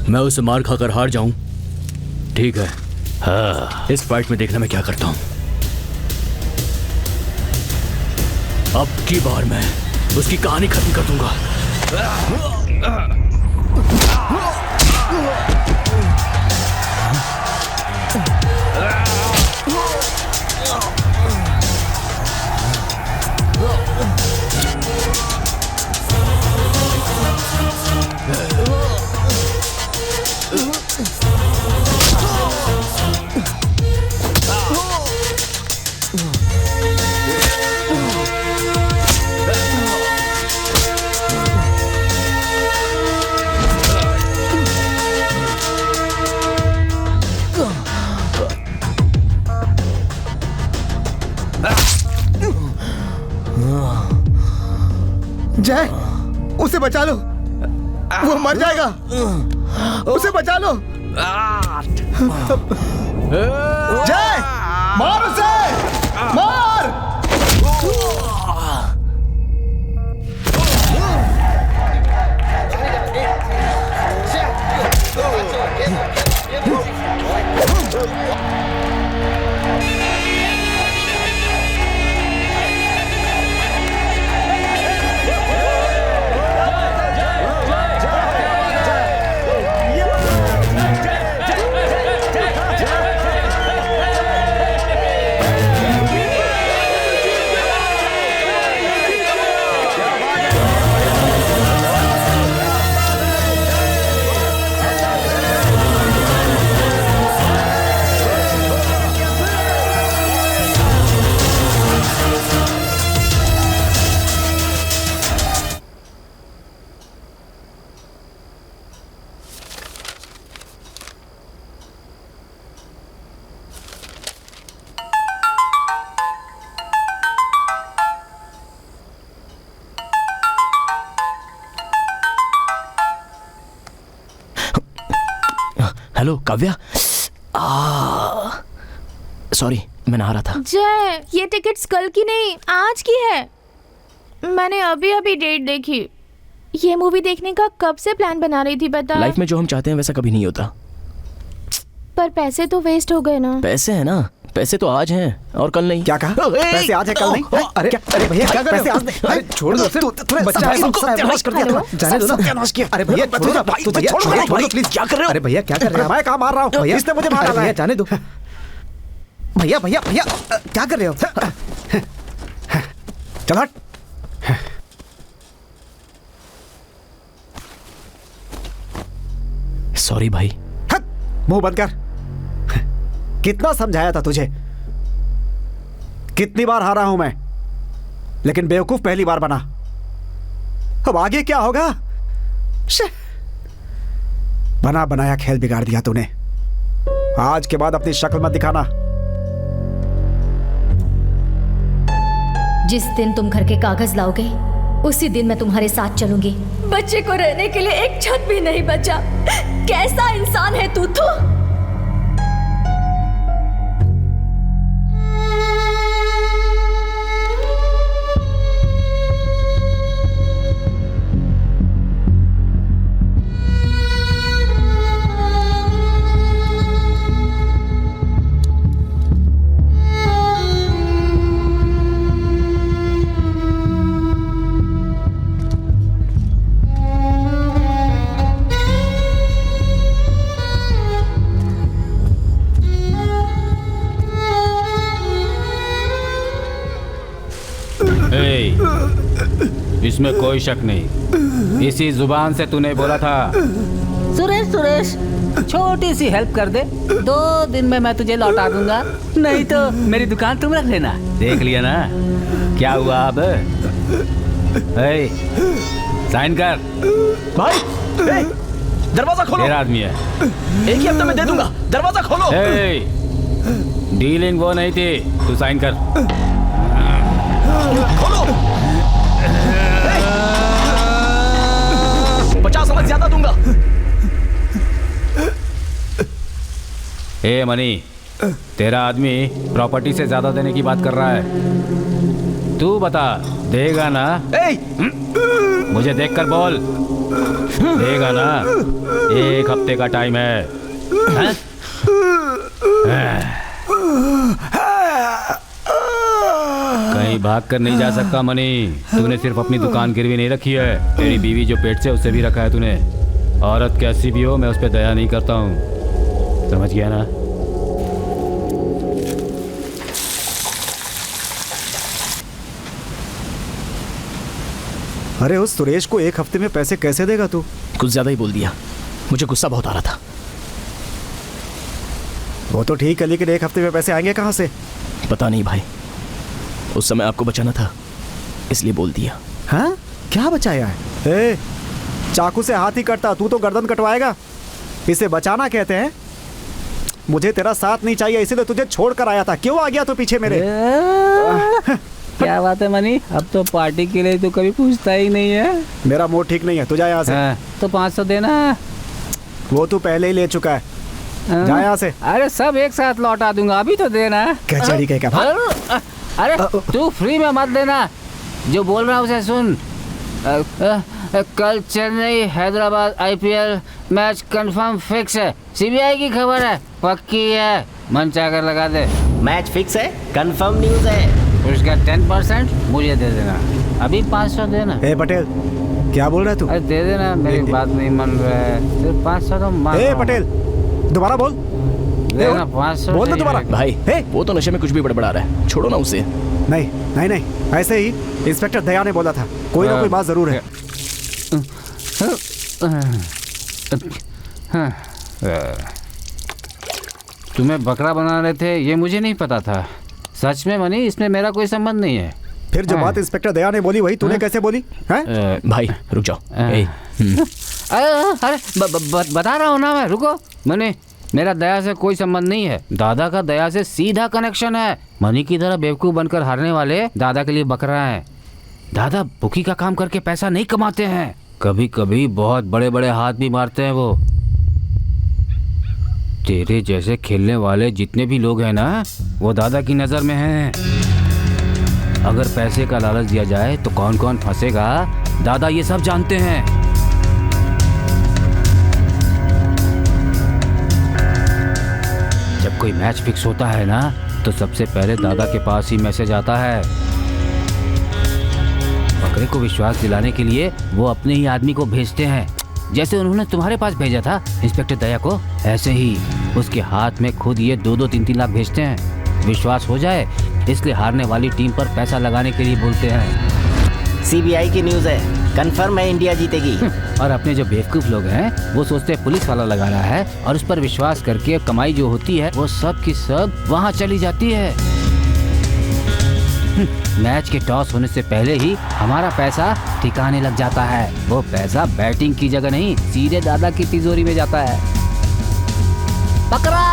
मैं उसे मार खाकर हार जाऊं? ठीक है। हाँ, इस फाइट में देखना मैं क्या करता हूं। अब की बार मैं उसकी कहानी खत्म कर दूंगा। जय, उसे बचा लो, वो मर जाएगा। उसे बचा लो। जय, मार उसे, मार। हेलो काव्या। सॉरी, मैं नहा रहा था। जय, ये टिकट्स कल की नहीं आज की है। मैंने अभी अभी डेट देखी। ये मूवी देखने का कब से प्लान बना रही थी बता। लाइफ में जो हम चाहते हैं वैसा कभी नहीं होता। पर पैसे तो वेस्ट हो गए ना। पैसे है ना, पैसे तो आज हैं और कल नहीं। क्या कहा? पैसे आज है कल नहीं? अरे अरे भैया क्या कर रहे हो? अरे छोड़ दो, बच्चा है, सत्यानाश कर दिया। जाने दो ना, सत्यानाश किया। अरे भैया छोड़ो ना, तू भैया छोड़ो प्लीज। क्या कर रहे हो? अरे भैया क्या कर रहे हो? मैं कहाँ मार रहा हूँ भैया, इसने मुझे मारा है। जाने दो भैया, भैया भैया क्या कर रहे हो? चल हट। सॉरी भाई। मुंह बंद कर। कितना समझाया था तुझे, कितनी बार हारा हूं मैं, लेकिन बेवकूफ पहली बार बना। अब आगे क्या होगा? बना बनाया खेल बिगाड़ दिया तूने। आज के बाद अपनी शक्ल मत दिखाना। जिस दिन तुम घर के कागज लाओगे उसी दिन मैं तुम्हारे साथ चलूंगी। बच्चे को रहने के लिए एक छत भी नहीं बचा। कैसा इंसान है तू? इसमें कोई शक नहीं, इसी जुबान से तूने बोला था। सुरेश, छोटी सी हेल्प कर दे, 2 दिन में मैं तुझे लौटा दूंगा, नहीं तो मेरी दुकान तुम रख लेना। देख लिया ना क्या हुआ अब? साइन कर भाई। दरवाजा खोलो। तेरा आदमी है, एक ही हफ्ते में दे दूंगा, दरवाजा खोलो। डीलिंग वो नहीं थी, तू साइन कर। खोलो। 50 अलग ज्यादा दूंगा। ए मनी, तेरा आदमी प्रॉपर्टी से ज्यादा देने की बात कर रहा है। तू बता, देगा ना? मुझे देखकर बोल, देगा ना? 1 हफ्ते का टाइम है। कहीं भाग कर नहीं जा सकता मनी। तूने सिर्फ अपनी दुकान गिरवी नहीं रखी है, तेरी बीवी जो पेट से उससे भी रखा है तूने। औरत कैसी भी हो, मैं उस पर दया नहीं करता हूँ, समझ गया ना? अरे उस सुरेश को 1 हफ्ते में पैसे कैसे देगा तू? कुछ ज्यादा ही बोल दिया, मुझे गुस्सा बहुत आ रहा था। वो तो ठीक है, लेकिन 1 हफ्ते में पैसे आएंगे कहाँ से? पता नहीं भाई, उस समय आपको बचाना था इसलिए बोल दिया। हाँ, क्या बचाया है? चाकू से हाथ ही कटता, तू तो गर्दन कटवाएगा। इसे बचाना कहते हैं? मुझे तेरा साथ नहीं चाहिए, इसीलिए तुझे छोड़ कर आया था। क्यों आ गया तो पीछे मेरे? क्या बात है मनी, अब तो पार्टी के लिए तो कभी पूछता ही नहीं है। मेरा मूड ठीक नहीं है, तू जा यहाँ से। तो 500 देना। वो तू पहले ही ले चुका है, जा यहाँ से। अरे सब एक साथ लौटा दूंगा, अभी तो देना। कचड़ी के क्या? अरे तू फ्री में मत देना, जो बोल रहा है उसे सुन। कल Chennai Hyderabad IPL match confirm fix है, CBI की खबर है, पक्की है, मन चाहकर लगा दे। मैच फिक्स है, कंफर्म न्यूज है। उसका 10% मुझे दे देना, अभी 500 देना। ए पटेल, क्या बोल रहा है तू? अरे दे देना, मेरी बात नहीं मान रहा है, सिर्फ 500 तो मान। ए पटेल, दोबारा बोल। देना 500। बोल ना दोबारा। भाई वो तो नशे में कुछ भी बड़बड़ा रहा है, छोड़ो ना उसे। नहीं नहीं नहीं, ऐसे ही इंस्पेक्टर दया ने बोला था, कोई ना कोई बात जरूर है। तुम्हें बकरा बना रहे थे ये मुझे नहीं पता था। सच में मनी, इसमें मेरा कोई संबंध नहीं है। फिर जो बात इंस्पेक्टर दया ने बोली वही तूने कैसे बोली हैं? भाई रुक जाओ। अरे बता रहा हूँ ना मैं, रुको। मनी, मेरा दया से कोई संबंध नहीं है, दादा का दया से सीधा कनेक्शन है। मनी की तरह बेवकूफ बनकर हारने वाले दादा के लिए बकरा है। दादा भूखी का काम करके पैसा नहीं कमाते हैं, कभी कभी बहुत बड़े बड़े हाथ भी मारते हैं वो। तेरे जैसे खेलने वाले जितने भी लोग हैं ना, वो दादा की नजर में हैं। अगर पैसे का लालच दिया जाए तो कौन कौन फंसेगा, दादा ये सब जानते हैं। जब कोई मैच फिक्स होता है ना, तो सबसे पहले दादा के पास ही मैसेज आता है। बकरे को विश्वास दिलाने के लिए वो अपने ही आदमी को भेजते हैं, जैसे उन्होंने तुम्हारे पास भेजा था इंस्पेक्टर दया को, ऐसे ही उसके हाथ में खुद ये 2-2, 3-3 लाख भेजते हैं। विश्वास हो जाए इसलिए हारने वाली टीम पर पैसा लगाने के लिए बोलते हैं। CBI की न्यूज है, कंफर्म है इंडिया जीतेगी। और अपने जो बेवकूफ लोग हैं वो सोचते हैं पुलिस वाला लगा रहा है, और उस पर विश्वास करके कमाई जो होती है वो सब की सब वहाँ चली जाती है। मैच के टॉस होने से पहले ही हमारा पैसा ठिकाने लग जाता है। वो पैसा बैटिंग की जगह नहीं, सीधे दादा की तिजोरी में जाता है। बकरा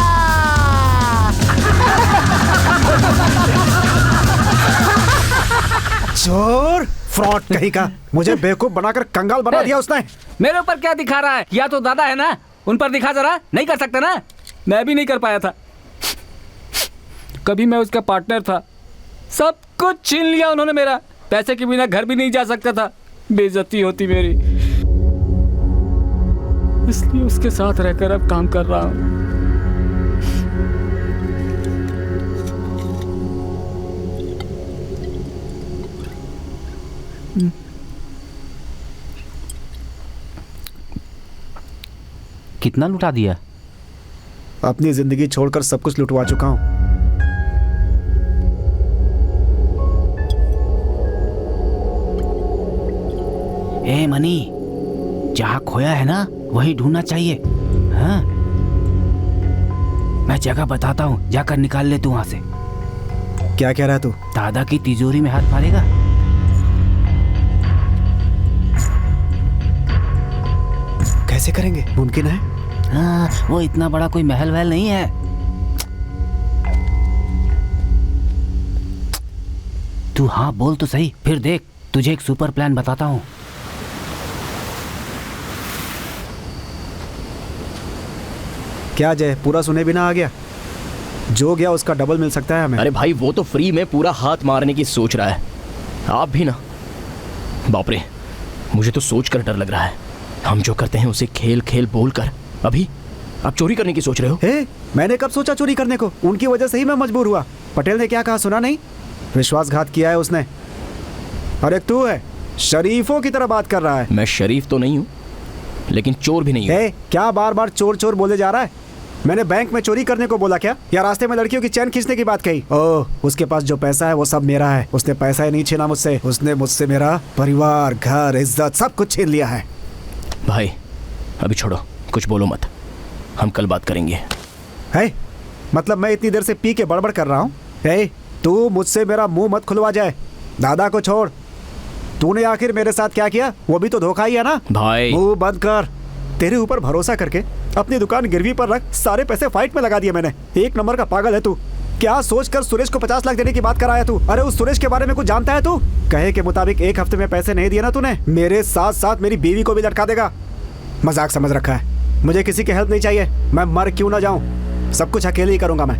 चोर, फ्रॉड कहीं का, मुझे बेवकूफ बनाकर कंगाल बना दिया उसने। मेरे ऊपर क्या दिखा रहा है? या तो दादा है ना, उन पर दिखा जरा। नहीं कर सकते ना, मैं भी नहीं कर पाया था। कभी मैं उसका पार्टनर था, सब कुछ छीन लिया उन्होंने मेरा। पैसे के बिना घर भी नहीं जा सकता था, बेइज्जती होती मेरी। इसलिए उसके साथ रहकर अब काम कर रहा हूँ। कितना लुटा दिया? अपनी जिंदगी छोड़कर सब कुछ लुटवा चुका हूँ। ए मनी, जहाँ खोया है ना वही ढूंढना चाहिए। हाँ, मैं जगह बताता हूँ, जाकर निकाल ले तू वहां से। क्या कह रहा है तू? दादा की तिजोरी में हाथ मारेगा। कैसे करेंगे? मुमकिन है? हाँ, वो इतना बड़ा कोई महल वहल नहीं है। तू हाँ बोल तो सही, फिर देख तुझे एक सुपर प्लान बताता हूँ। क्या जय, पूरा सुने बिना आ गया? जो गया उसका डबल मिल सकता है हमें। अरे भाई वो तो फ्री में पूरा हाथ मारने की सोच रहा है, आप भी ना। बाप रे, मुझे तो सोच कर डर लग रहा है। हम जो करते हैं उसे खेल खेल बोल कर अभी आप चोरी करने की सोच रहे हो? मैंने कब सोचा चोरी करने को? उनकी वजह से ही मैं मजबूर हुआ। पटेल ने क्या कहा सुना नहीं? विश्वासघात किया है उसने। अरे तू है, शरीफों की तरह बात कर रहा है। मैं शरीफ तो नहीं हूँ, लेकिन चोर भी नहीं हूँ। क्या बार बार चोर चोर बोले जा रहा है? मैंने बैंक में चोरी करने को बोला क्या, या रास्ते में लड़कियों की चैन खींचने की बात कही? ओह, उसके पास जो पैसा है वो सब मेरा है। उसने पैसा ही नहीं छीना मुझसे, उसने मुझसे मेरा परिवार, घर, इज्जत सब कुछ छीन लिया है। भाई अभी छोड़ो, कुछ बोलो मत, हम कल बात करेंगे। है मतलब मैं इतनी देर से पी के बड़बड़ कर रहा हूँ? तू मुझसे मेरा मुंह मत खुलवा जाए। दादा को छोड़, तूने आखिर मेरे साथ क्या किया वो भी तो धोखा ही है ना भाई। मुंह बंद कर। तेरे ऊपर भरोसा करके अपनी दुकान गिरवी पर रख सारे पैसे फाइट में लगा दिए मैंने। एक नंबर का पागल है तू। क्या सोचकर सुरेश को 50 लाख देने की बात कराया तू? अरे उस सुरेश के बारे में कुछ जानता है तू? कहे के मुताबिक 1 हफ्ते में पैसे नहीं दिए ना तूने, मेरे साथ साथ मेरी बीवी को भी लटका देगा। मजाक समझ रखा है। मुझे किसी की हेल्प नहीं चाहिए, मैं मर क्यों ना जाऊं, सब कुछ अकेले ही करूंगा मैं।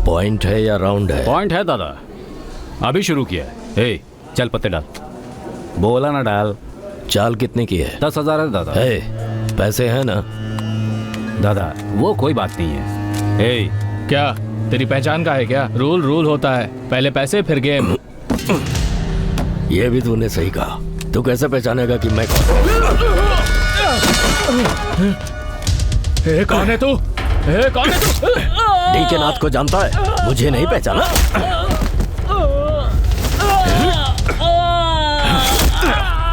पॉइंट है या राउंड है? पॉइंट है दादा, अभी शुरू किया है। ए, चल पत्ते डाल। बोला ना डाल। चाल कितने की है? 10,000 है दादा। पैसे हैं ना? दादा वो कोई बात नहीं है। ए, क्या तेरी पहचान का है क्या? रूल होता है, पहले पैसे फिर गेम। ये भी तूने सही कहा। तू कैसे पहचानेगा कि मैं कौन? कौन है तू? कौन है तू? डी के नाथ को जानता है, मुझे नहीं पहचाना?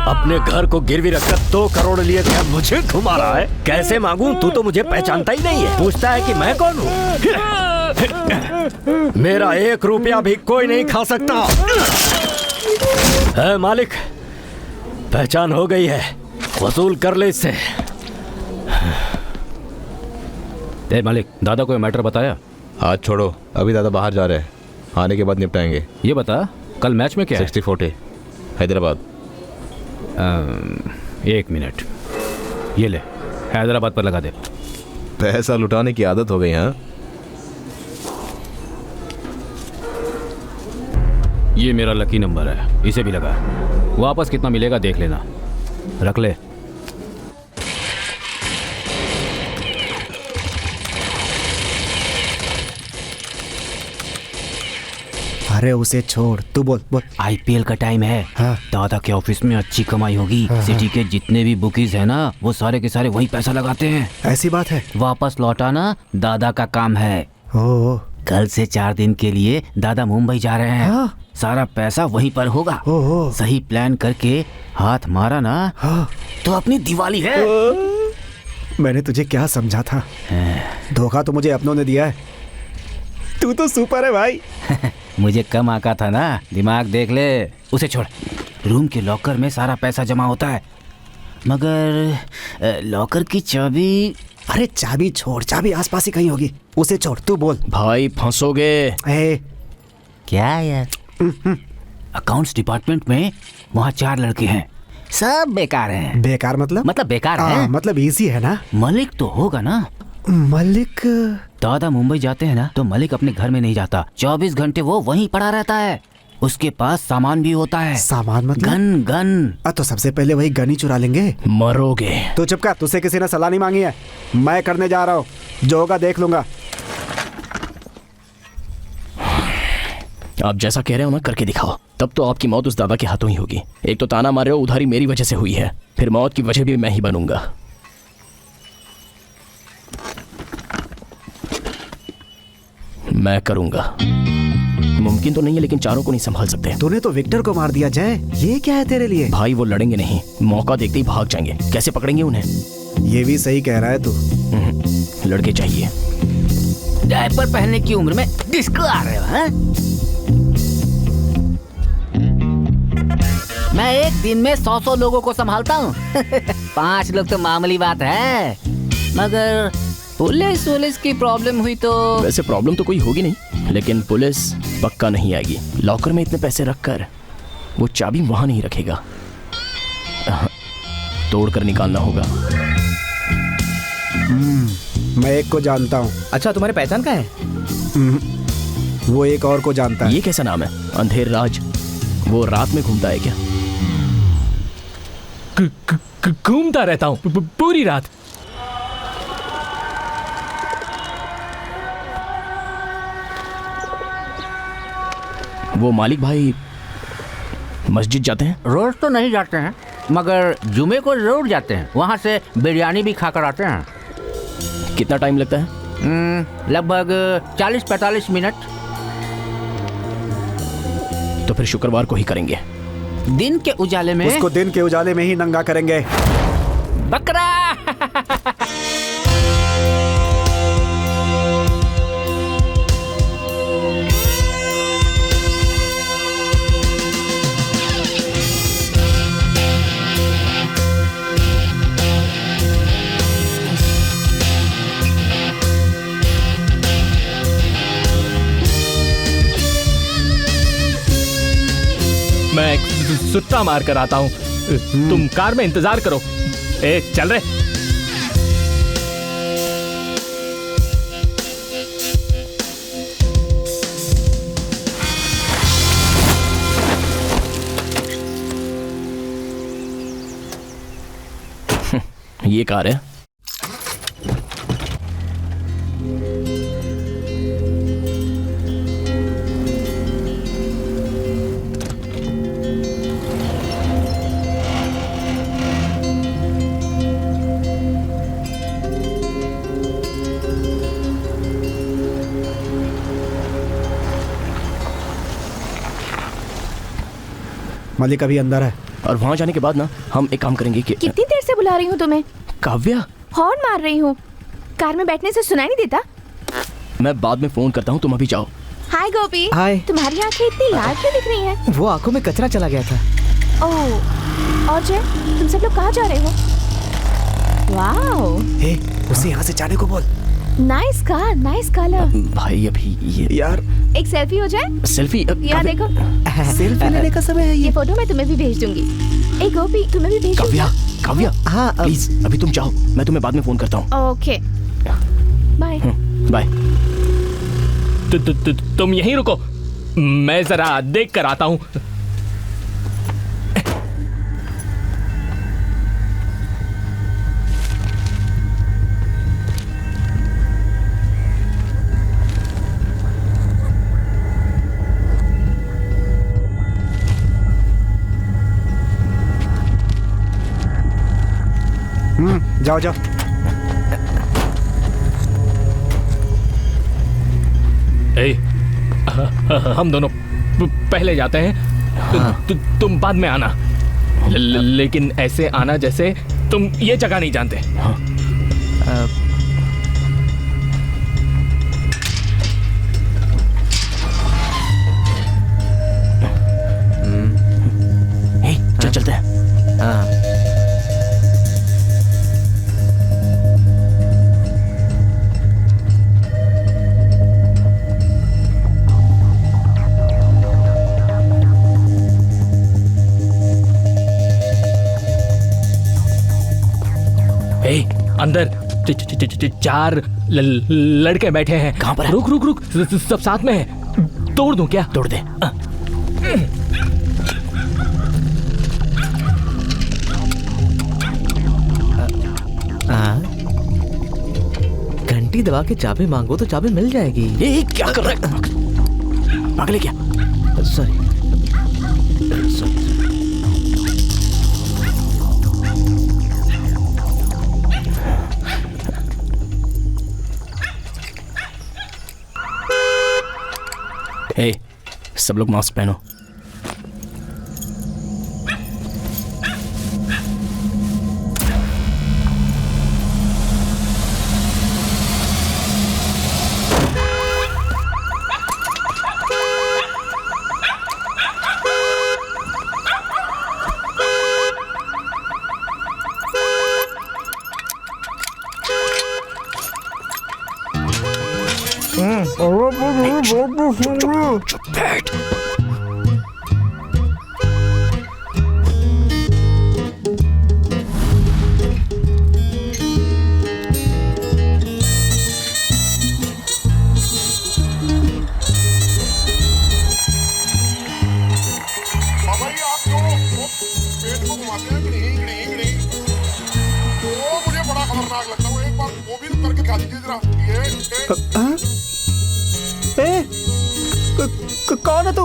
अपने घर को गिरवी रखकर 2 करोड़ लिए क्या मुझे घुमा रहा है? कैसे मांगूं? तू तो मुझे पहचानता ही नहीं है, पूछता है कि मैं कौन हूँ। मेरा 1 रुपया भी कोई नहीं खा सकता। है मालिक, पहचान हो गई है, वसूल कर ले इससे। मालिक, दादा को मैटर बताया? हाथ छोड़ो, अभी दादा बाहर जा रहे हैं, आने के बाद निपटाएंगे। ये बता, कल मैच में क्या 60-40 हैदराबाद। 1 मिनट, ये ले, हैदराबाद पर लगा दे। पैसा लुटाने की आदत हो गई। हाँ, ये मेरा लकी नंबर है, इसे भी लगा। वापस कितना मिलेगा देख लेना, रख ले। अरे उसे छोड़, तू बोल। IPL का टाइम है। हाँ। दादा के ऑफिस में अच्छी कमाई होगी। हाँ। सिटी के जितने भी बुकीज है ना, वो सारे के सारे वही पैसा लगाते हैं। ऐसी बात है? वापस लौटाना दादा का काम है। ओ, कल से 4 दिन के लिए दादा मुंबई जा रहे हैं। हाँ। सारा पैसा वहीं पर होगा। सही प्लान करके हाथ मारा ना, हाँ। तो अपनी दिवाली है। मैंने तुझे क्या समझा था? धोखा तो मुझे अपनों ने दिया है। तू तो सुपर है भाई। मुझे कम आका था ना, दिमाग देख ले। उसे छोड़, रूम के लॉकर में सारा पैसा जमा होता है, मगर लॉकर की चाबी। अरे चाबी छोड़, चाबी आसपास ही कहीं होगी। उसे छोड़, तू बोल। भाई फंसोगे। क्या यार? अकाउंट्स डिपार्टमेंट में वहाँ 4 लड़के हैं, सब बेकार हैं। बेकार मतलब बेकार है, मतलब इजी है ना? मलिक तो होगा ना? मलिक? दादा मुंबई जाते हैं ना, तो मलिक अपने घर में नहीं जाता। 24 घंटे वो वहीं पड़ा रहता है। उसके पास सामान भी होता है। सामान मतलब? गन। तो सबसे पहले वही गन ही चुरा लेंगे। मरोगे। तो चुप कर, तुझसे किसी ने सलाह नहीं मांगी है। मैं करने जा रहा हूँ, जो होगा देख लूंगा। आप जैसा कह रहे हो ना, करके दिखाओ, तब तो आपकी मौत उस दादा के हाथों ही होगी। एक तो ताना मार रहे हो, उधारी मेरी वजह से हुई है, फिर मौत की वजह भी मैं ही बनूंगा। मैं करूंगा। मुमकिन तो नहीं है, लेकिन चारों को नहीं संभाल सकते। तूने तो विक्टर को मार दिया जय, ये क्या है तेरे लिए? भाई वो लड़ेंगे नहीं, मौका देखते ही भाग जाएंगे। कैसे पकड़ेंगे उन्हें? ये भी सही कह रहा है तू। लड़के चाहिए। डायपर पहनने की उम्र में डिस्को आ रहे हो? हाँ? मैं एक दिन में 100 लोगों को संभालता हूँ। 5 लोग तो मामूली बात है, मगर पुलिस की प्रॉब्लम हुई तो। वैसे प्रॉब्लम तो कोई होगी नहीं, लेकिन पुलिस पक्का नहीं आएगी। लॉकर में इतने पैसे रखकर वो चाबी वहां नहीं रखेगा, तोड़कर निकालना होगा। मैं एक को जानता हूँ। अच्छा, तुम्हारी पहचान का है? वो एक और को जानता है। ये कैसा नाम है? अंधेर राज। वो रात में घूमता है क्या? घूमता रहता हूँ पूरी रात। वो मालिक भाई मस्जिद जाते हैं? रोज तो नहीं जाते हैं, मगर जुमे को जरूर जाते हैं। वहाँ से बिरयानी भी खाकर आते हैं। कितना टाइम लगता है? लगभग 40-45 मिनट। तो फिर शुक्रवार को ही करेंगे। दिन के उजाले में। उसको दिन के उजाले में ही नंगा करेंगे। बकरा। मैं सुट्टा मार कर आता हूँ, तुम कार में इंतजार करो। ए चल रहे। ये कार है। मलिक अभी अंदर है। और वहाँ जाने के बाद ना हम एक काम करेंगे कि कितनी देर से बुला रही हूँ तुम्हें? काव्या, हॉर्न मार रही हूँ। कार में बैठने से सुनाई नहीं देता? मैं बाद में फोन करता हूँ, तुम अभी जाओ। हाय गोपी। हाय। तुम्हारी आंखें इतनी लाल क्यों दिख रही हैं? वो आंखों में कचरा चला गया था। ओह, और जय, तुम सब लोग कहाँ जा रहे हो? वाओ, हे, उसे यहाँ से जाने को बोल। Nice car, nice colour. भाई अभी ये यार एक सेल्फी हो जाए? सेल्फी? यहाँ देखो, सेल्फी लेने का समय है ये फोटो मैं तुम्हें भी भेज दूंगी। ए गोपी, तुम्हें भी भेज दूंगी। काव्या, काव्या, हाँ प्लीज अभी तुम जाओ, मैं तुम्हें बाद में फोन करता हूँ। Okay, bye. बाय। तुम यहीं रुको, मैं जरा देख कर आता हूँ। जाओ जाओ। हम दोनों पहले जाते हैं। तुम बाद में आना, लेकिन ऐसे आना जैसे तुम ये जगह नहीं जानते। चल चलते हैं। हाँ। अंदर 4 लड़के बैठे हैं। कहाँ पर है? रुक रुक रुक, सब साथ में है। तोड़ दूं क्या? तोड़ दे। घंटी दबा के चाबी मांगो तो चाबी मिल जाएगी। ये क्या कर रहा है? पागल है क्या? सॉरी। ए, सब लोग मास्क पहनो। चुप बैठ। कौन है तू?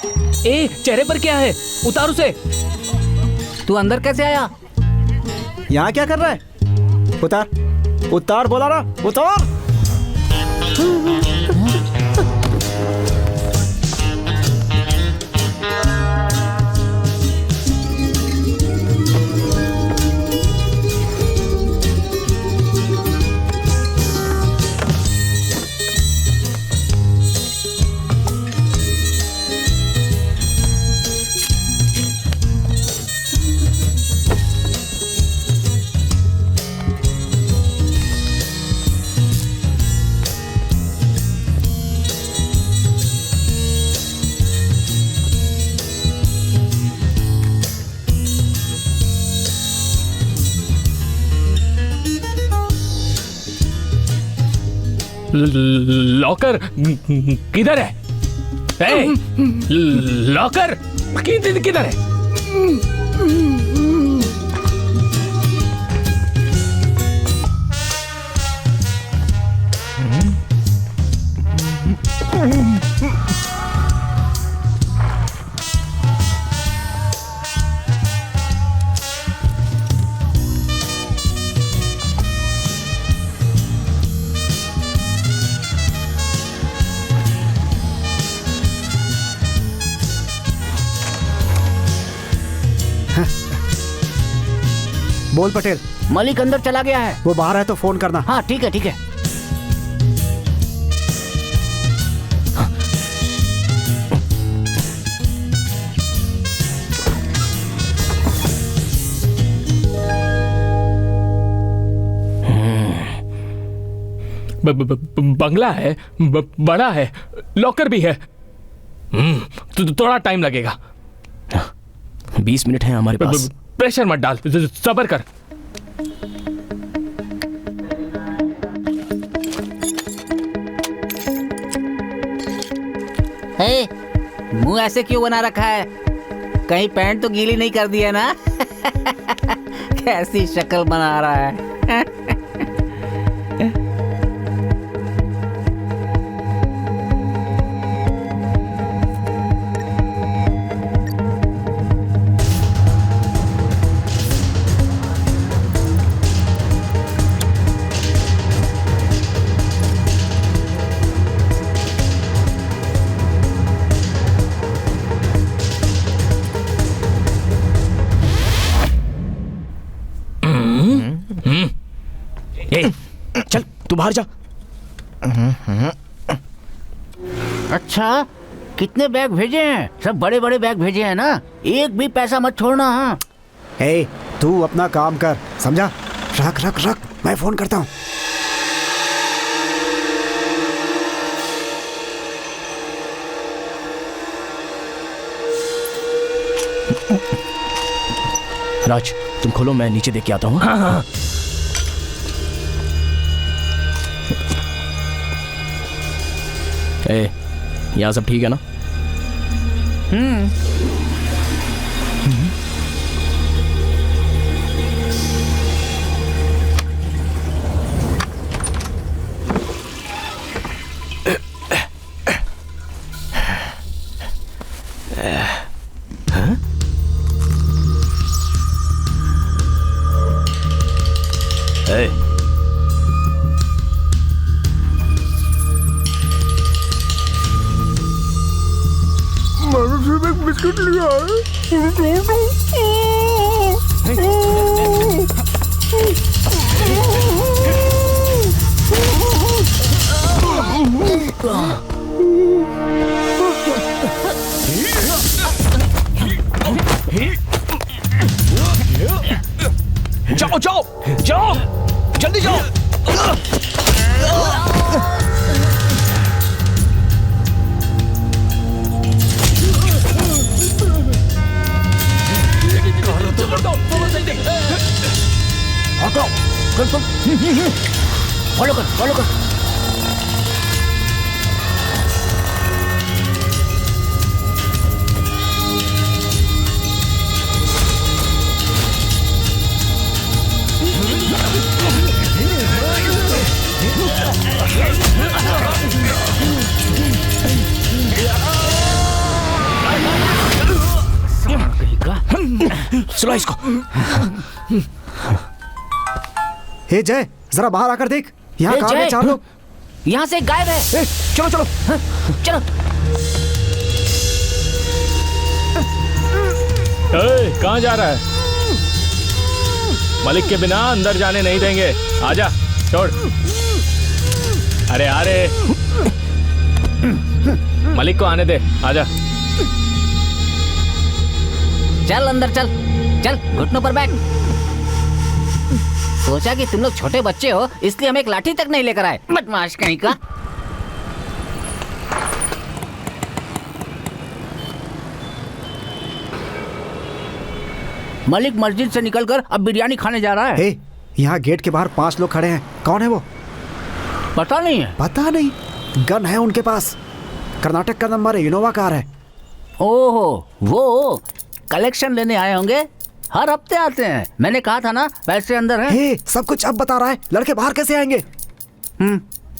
ए, चेहरे पर क्या है? उतार उसे। तू अंदर कैसे आया? यहाँ क्या कर रहा है? उतार, उतार बोला ना, उतार। लॉकर किधर है? लॉकर किधर है? बोल पटेल। मलिक अंदर चला गया है। वो बाहर है तो फोन करना। हाँ ठीक है ठीक है। बंगला है, बड़ा है, लॉकर भी है। थोड़ा टाइम लगेगा। 20 मिनट है हमारे पास। प्रेशर मत डाल, सब्र कर। मुंह ऐसे क्यों बना रखा है? कहीं पैंट तो गीली नहीं कर दी है ना? कैसी शक्ल बना रहा है। चल तू बाहर जा। अच्छा, कितने बैग भेजे हैं? सब बड़े बड़े बैग भेजे हैं ना? एक भी पैसा मत छोड़ना। हाँ हे, तू अपना काम कर, समझा? रख रख रख, मैं फोन करता हूँ। राज तुम खोलो, मैं नीचे देख के आता हूँ। हाँ हाँ। यहाँ सब ठीक है ना? बिस्कुट लिया जाओ जाओ जाओ, जल्दी जाओ। फॉलो कर, फॉलो कर। सुला इसको। हे जय, जरा बाहर आकर देख, यहाँ ए, कहाँ जय! हैं 4 लोग? यहाँ से गायब है। चलो चलो चलो। कहाँ जा रहा है? मलिक के बिना अंदर जाने नहीं देंगे। आजा, छोड़। अरे अरे, मलिक को आने दे। आजा। चल अंदर चल, चल घुटनों पर बैठ। सोचा कि तुम लोग छोटे बच्चे हो इसलिए हम एक लाठी तक नहीं लेकर आए। बदमाश कहीं का। मलिक मस्जिद से निकलकर अब बिरयानी खाने जा रहा है। हे, यहाँ गेट के बाहर 5 लोग खड़े हैं। कौन है वो? पता नहीं है। पता नहीं। गन है उनके पास। कर्नाटक का नंबर है, इनोवा कार है। ओहो, वो कलेक्शन लेने आए होंगे। हर हफ्ते आते हैं। मैंने कहा था ना पैसे अंदर हैं। हे, सब कुछ अब बता रहा है। लड़के बाहर कैसे आएंगे?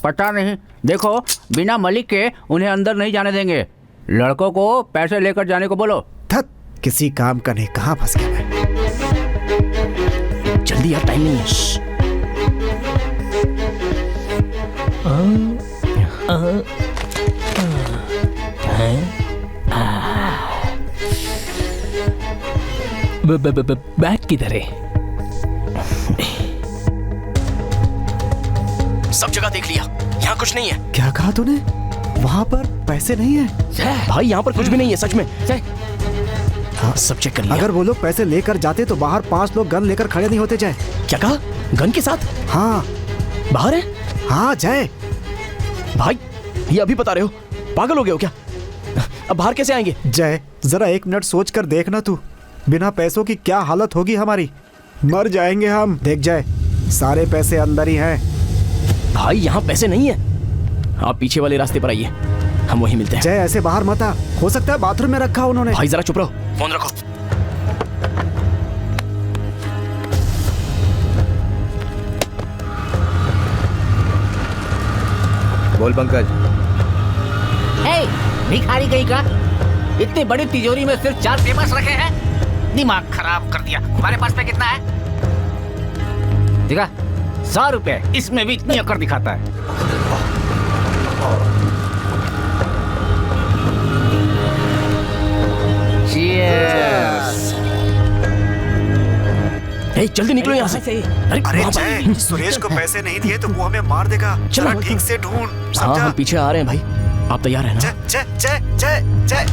पता नहीं। देखो, बिना मलिक के उन्हें अंदर नहीं जाने देंगे। लड़कों को पैसे लेकर जाने को बोलो। धत, किसी काम का नहीं। कहाँ फंस गया मैं? जल्दी यार, टाइम नहीं है। बैग किधर है? सब जगह देख लिया, यहाँ कुछ नहीं है। क्या कहा तूने? वहाँ पर पैसे नहीं है? भाई यहाँ पर कुछ भी नहीं है, सच में। हाँ, सब चेक कर लिया। अगर वो लोग पैसे लेकर जाते तो बाहर 5 लोग गन लेकर खड़े नहीं होते। जय, क्या कहा? गन के साथ? हाँ। बाहर है? हाँ जय। भाई ये अभी बता रहे हो? पागल हो गए हो क्या? अब बाहर कैसे आएंगे? जय, जरा 1 मिनट सोच कर देखना तू। बिना पैसों की क्या हालत होगी हमारी। मर जाएंगे हम। देख जय, सारे पैसे अंदर ही हैं। भाई यहाँ पैसे नहीं है। आप पीछे वाले रास्ते पर आइए, हम वहीं मिलते हैं। जय, ऐसे बाहर मत आ। हो सकता है बाथरूम में रखा उन्होंने। भाई जरा चुप रहो, फोन रखो। बोल पंकज। हे, भिखारी कहीं का। इतनी बड़ी तिजोरी में सिर्फ 4 पेपर्स रखे हैं। दिमाग खराब कर दिया। तुम्हारे पास में कितना है? देखा, 100 रुपए। इसमें भी इतनी अकड़ दिखाता है। जल्दी निकलो यहाँ से। अरे जय, सुरेश को पैसे नहीं दिए तो वो हमें मार देगा। चलो ठीक से ढूंढ। हाँ, हम पीछे आ रहे हैं भाई। आप तैयार हैं ना? जय जय जय जय जय।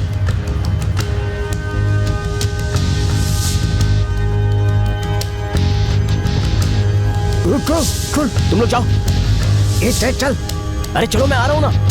तुम लोग जाओ। ए जय चल। अरे चलो, मैं आ रहा हूँ ना।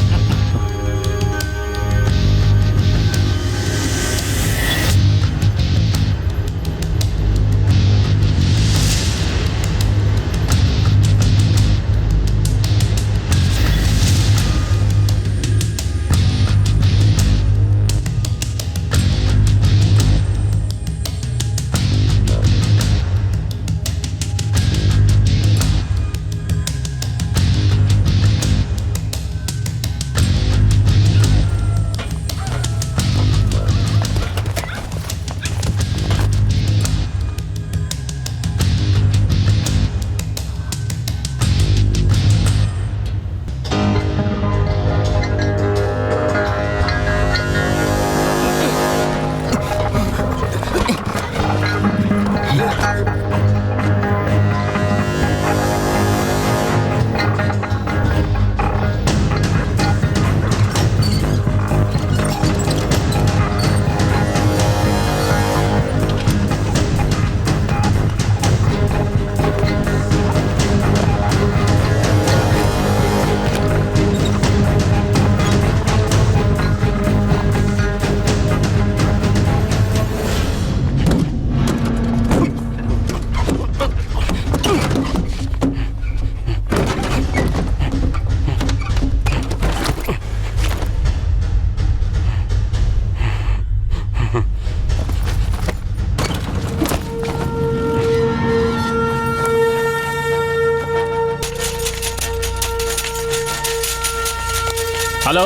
हेलो।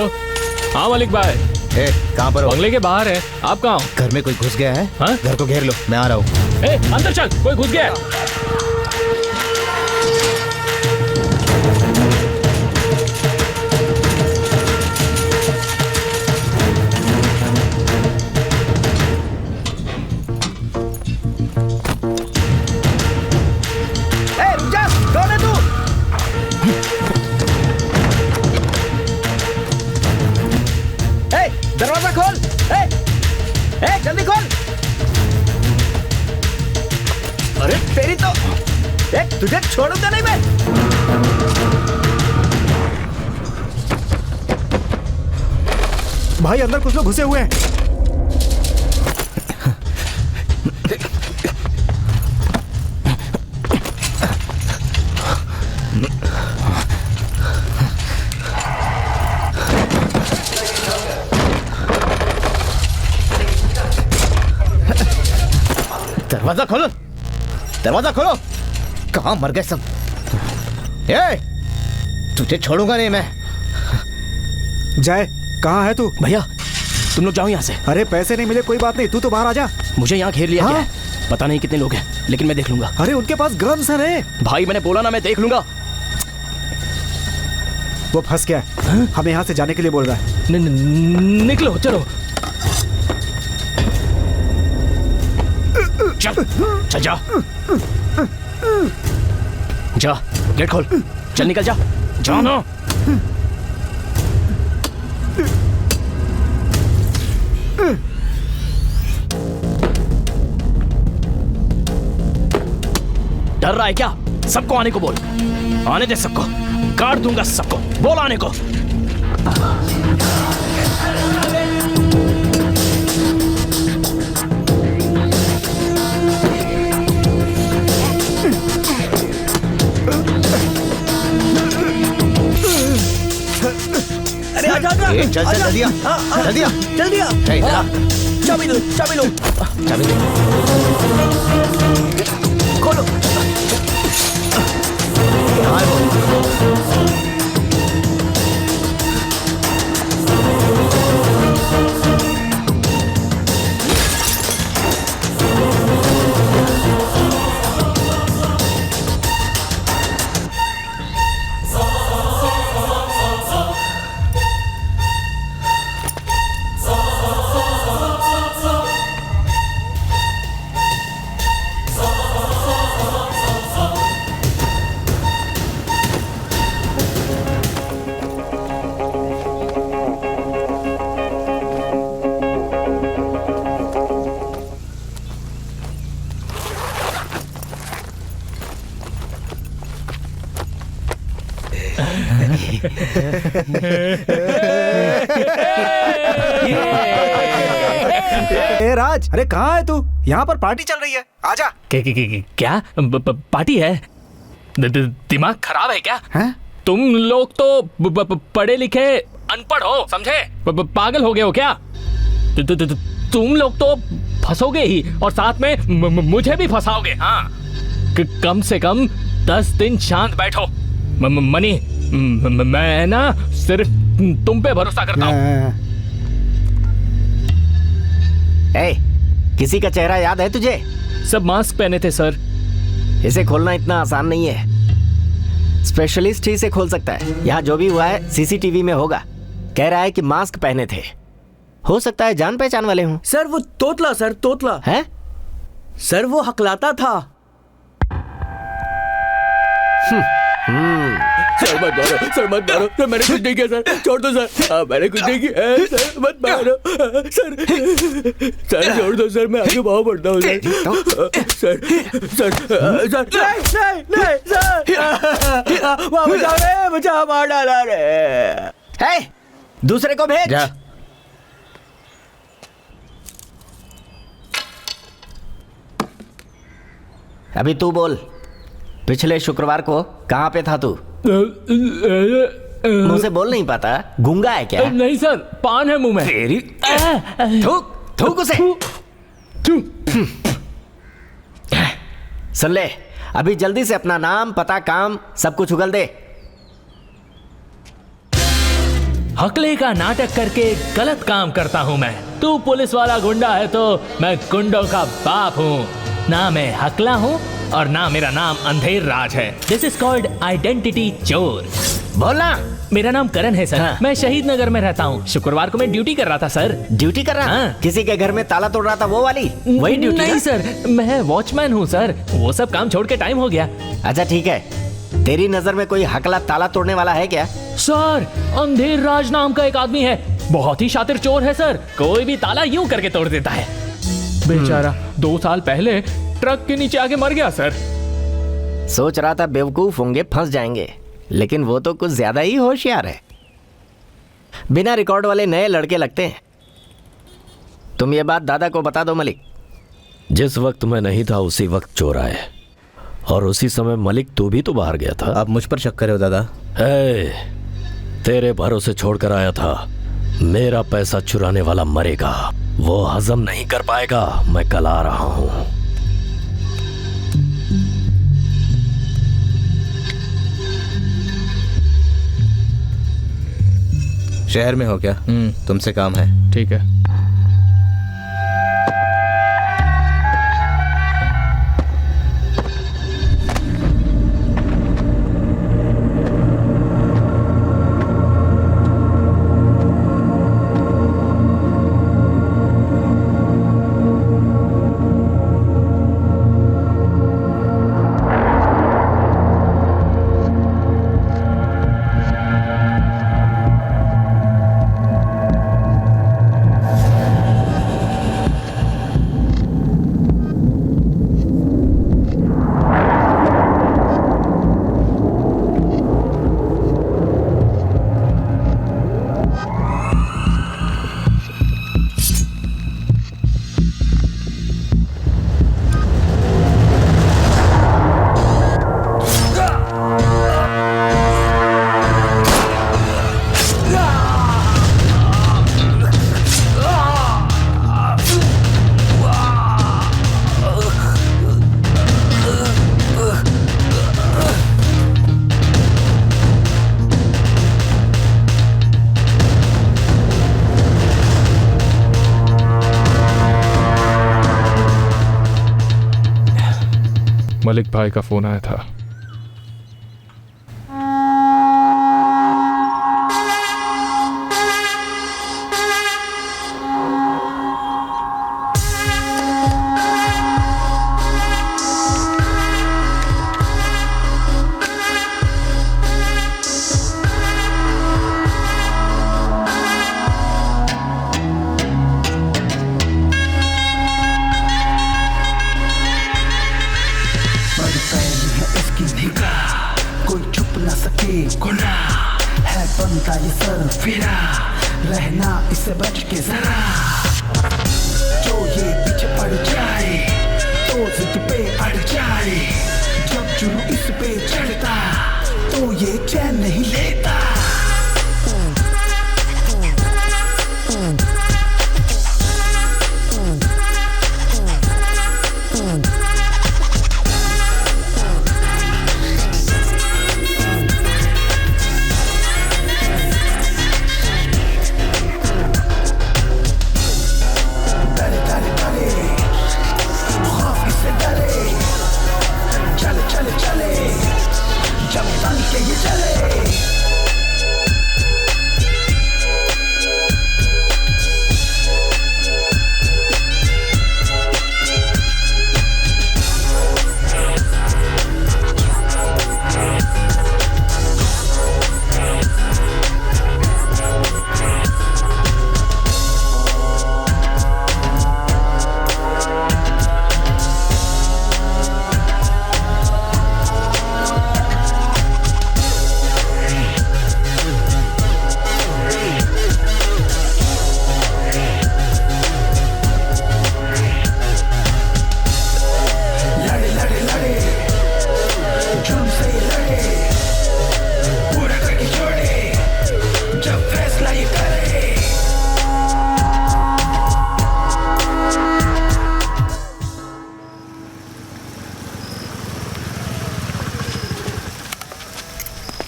हाँ मलिक भाई, कहाँ पर हो? बंगले के बाहर है। आप कहाँ हो? घर में कोई घुस गया है? हाँ? घर को घेर लो, मैं आ रहा हूँ। अंदर चल, कोई घुस गया है। रुक जा, कौन है तू? दरवाजा खोल। जल्दी खोल। अरे तेरी तो तुझे छोड़ूंगा नहीं मैं। भाई अंदर कुछ लोग घुसे हुए हैं। दरवाजा खोलो, दरवाजा खोलो। कहाँ मर गए सब? तुझे छोड़ूंगा नहीं मैं। जय, कहाँ है तू? भैया तुम लोग जाओ यहाँ से। अरे पैसे नहीं मिले कोई बात नहीं, तू तो बाहर आ जा। मुझे यहाँ घेर लिया गया है। पता नहीं कितने लोग हैं, लेकिन मैं देख लूंगा। अरे उनके पास गन्स हैं। भाई मैंने बोला ना, मैं देख लूंगा। वो फंस गया है, हमें यहाँ से जाने के लिए बोल रहा है। निकलो, चलो। चल चल जा जा, गेट खोल, चल निकल जा, जा ना। डर रहा है क्या? सबको आने को बोल, आने दे सबको, काट दूंगा सबको, बोल आने को। अरे आजा आजा, चल चल जल्दी आ, जल्दी आ, जल्दी आ। चाबी लो, चाबी लो, चाबी दे। खोलो। कहाँ है वो? ए राज, अरे कहाँ है तू? यहाँ पर पार्टी चल रही है, आजा। क्या पार्टी है? दिमाग खराब है क्या? हैं? तुम लोग तो पढ़े लिखे अनपढ़ हो, समझे? पागल हो गए हो क्या? तुम लोग तो फंसोगे ही, और साथ में मुझे भी फंसाओगे। हाँ, कम से कम 10 दिन शांत बैठो। मनी, मैं ना सिर्फ तुम पे भरोसा करता हूँ। किसी का चेहरा याद है तुझे? सब मास्क पहने थे सर। इसे खोलना इतना आसान नहीं है, स्पेशलिस्ट ही इसे खोल सकता है। यहाँ जो भी हुआ है सीसीटीवी में होगा। कह रहा है कि मास्क पहने थे, हो सकता है जान पहचान वाले हों। सर वो तोतला, सर तोतला है सर, वो हकलाता था। सर मत मारो, सर मत मारो, सर मैंने कुछ नहीं किया सर, छोड़ दो सर। मैंने कुछ नहीं किया सर, मत मारो सर, सर छोड़ दो सर, मैं आगे बहुत बढ़ता हूँ सर। सर सर सर नहीं नहीं सर, बचाओ रे, बचाओ, मार डाला रे। दूसरे को भेज। जा। अभी तू बोल, पिछले शुक्रवार को कहाँ पे था तू? मुंह से बोल नहीं पाता? गूंगा है क्या? नहीं सर, पान है मुंह में। तेरी थूक, थूक उसे। सुन ले, अभी जल्दी से अपना नाम, पता, काम सब कुछ उगल दे। हकले का नाटक करके गलत काम करता हूँ मैं। तू पुलिस वाला गुंडा है तो मैं गुंडों का बाप हूँ। ना मैं हकला हूँ और ना मेरा नाम अंधेर राज है। दिस इज कॉल्ड आइडेंटिटी चोर। बोलना। मेरा नाम करण है सर। हाँ। मैं शहीद नगर में रहता हूँ। शुक्रवार को मैं ड्यूटी कर रहा था सर। ड्यूटी कर रहा? हाँ। किसी के घर में ताला तोड़ रहा था वो वाली? वही ड्यूटी? नहीं सर, मैं वॉचमैन हूँ सर। वो सब काम छोड़ के टाइम हो गया। अच्छा ठीक है, तेरी नजर में कोई हकला ताला तोड़ने वाला है क्या? सर अंधेर राज नाम का एक आदमी है, बहुत ही शातिर चोर है सर। कोई भी ताला यूं करके तोड़ देता है। बेचारा 2 साल पहले ट्रक के नीचे आके मर गया सर। सोच रहा था बेवकूफ होंगे, फंस जाएंगे, लेकिन वो तो कुछ ज्यादा ही होशियार है। बिना रिकॉर्ड वाले नए लड़के लगते हैं। तुम ये बात दादा को बता दो मलिक। जिस वक्त मैं नहीं था उसी वक्त चोर आए, और उसी समय मलिक तू भी तो बाहर गया था। आप मुझ पर शक कर रहे हो दादा? तेरे भरोसे छोड़कर आया था। मेरा पैसा चुराने वाला मरेगा, वो हजम नहीं कर पाएगा। मैं कल आ रहा हूं। शहर में हो क्या? तुमसे काम है। ठीक है। मलिक भाई का फोन आया था।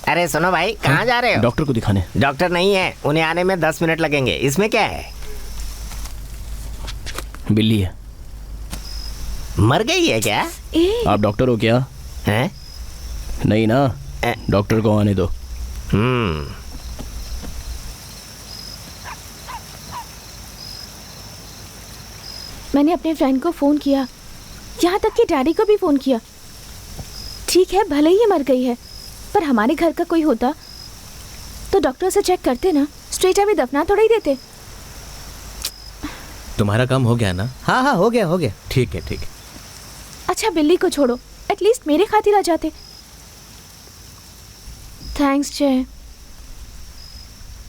अरे सुनो भाई, कहाँ जा रहे हो? डॉक्टर को दिखाने। डॉक्टर नहीं है, उन्हें आने में 10 मिनट लगेंगे। इसमें क्या है? बिल्ली है। मर गई है क्या? आप डॉक्टर हो क्या? हैं? नहीं ना, डॉक्टर को आने दो। मैंने अपने फ्रेंड को फ़ोन किया, यहाँ तक कि डैडी को भी फ़ोन किया। ठीक है, भले ही ये मर गई है, पर हमारे घर का कोई होता तो डॉक्टर से चेक करते ना, स्ट्रेट अवे दफना थोड़ा ही देते। तुम्हारा काम हो गया ना? हाँ हाँ, हो गया हो गया। ठीक है ठीक है। अच्छा बिल्ली को छोड़ो, एटलीस्ट मेरे खातिर आ जाते। थैंक्स जय।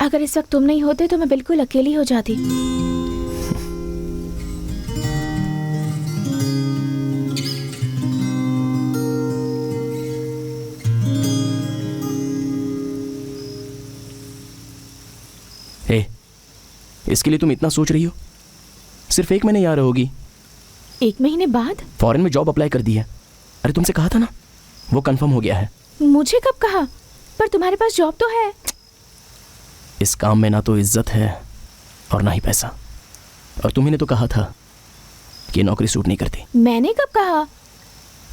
अगर इस वक्त तुम नहीं होते तो मैं बिल्कुल अकेली हो जाती। इसके लिए तुम इतना सोच रही हो? सिर्फ 1 महीने यहाँ रहोगी। 1 महीने बाद? फॉरेन में जॉब अप्लाई कर दी है। अरे तुमसे कहा था ना, वो कंफर्म हो गया है। मुझे कब कहा? पर तुम्हारे पास जॉब तो है। इस काम में ना तो इज्जत है और ना ही पैसा। और तुम्ही ने तो कहा था कि नौकरी सूट नहीं करती। मैंने कब कहा?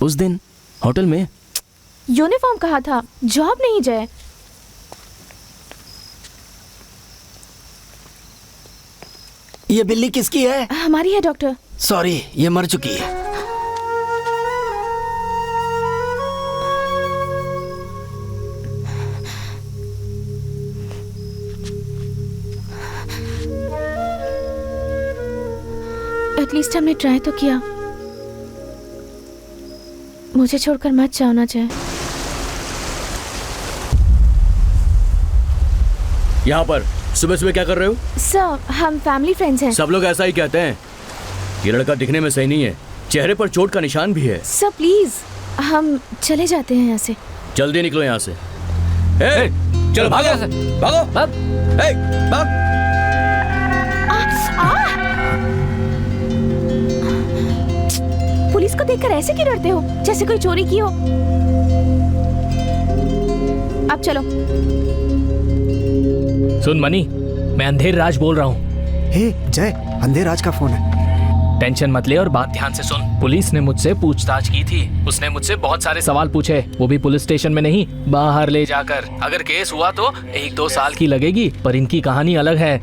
उस दिन होटल में। यूनिफॉर्म कहा था, जॉब नहीं जय। ये बिल्ली किसकी है? हमारी है डॉक्टर। सॉरी, ये मर चुकी है। एटलीस्ट हमने ट्राई तो किया। मुझे छोड़कर मत जाओ ना जय। यहाँ पर सुबह सुबह क्या कर रहे हो? सर, हम फैमिली फ्रेंड्स हैं। सब लोग ऐसा ही कहते हैं। ये लड़का दिखने में सही नहीं है, चेहरे पर चोट का निशान भी है। सर प्लीज, हम चले जाते हैं यहाँ से। जल्दी निकलो यहाँ से। चलो भागो, भागो, भाग, भाग। पुलिस को देखकर ऐसे क्यों डरते हो, जैसे कोई चोरी की हो? अब चलो। सुन मनी, मैं अंधेर राज बोल रहा हूँ। हे जय, अंधेर राज का फोन है। टेंशन मत ले और बात ध्यान से सुन। पुलिस ने मुझसे पूछताछ की थी। उसने मुझसे बहुत सारे सवाल पूछे, वो भी पुलिस स्टेशन में नहीं, बाहर ले जाकर। अगर केस हुआ तो 1-2 साल की लगेगी, पर इनकी कहानी अलग है।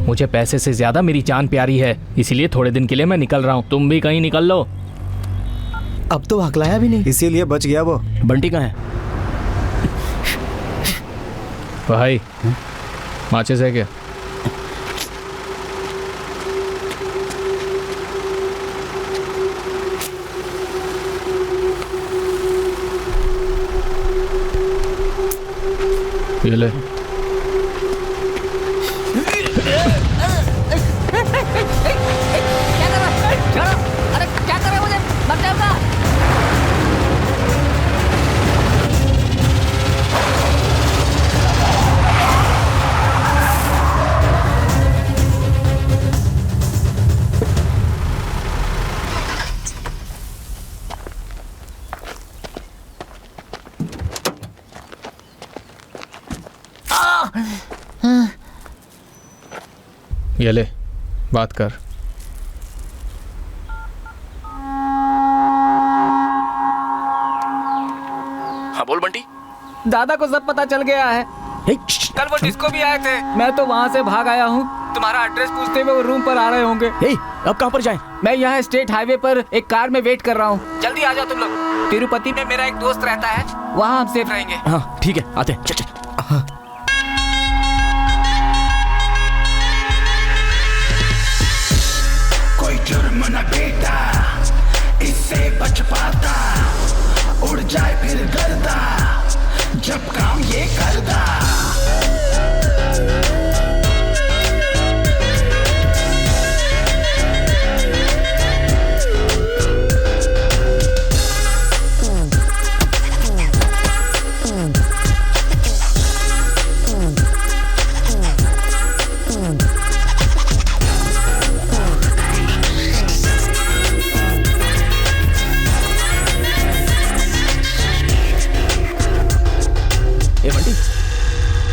मुझे पैसे से ज्यादा मेरी जान प्यारी है, इसीलिए थोड़े दिन के लिए मैं निकल रहा हूँ। तुम भी कहीं निकल लो। अब तो हकलाया भी नहीं, इसीलिए बच गया वो। बंटी कहाँ है? भाई माचिस है क्या? ये ले। ये ले, बात कर। हाँ बोल बंटी। दादा को सब पता चल गया है। कल वो डिस्को भी आए थे, मैं तो वहाँ से भाग आया हूँ। तुम्हारा एड्रेस पूछते हुए वो रूम पर आ रहे होंगे। अब कहाँ पर जाएं? मैं यहाँ स्टेट हाईवे पर एक कार में वेट कर रहा हूँ। जल्दी आ जाओ तुम लोग। तिरुपति में मेरा एक दोस्त रहता है, वहाँ हम सेफ रहेंगे। हाँ ठीक है, आते हैं। चल। कोई जुर्म न बेटा इससे बच पाता, उड़ जाए फिर गर्दा जब काम ये करदा।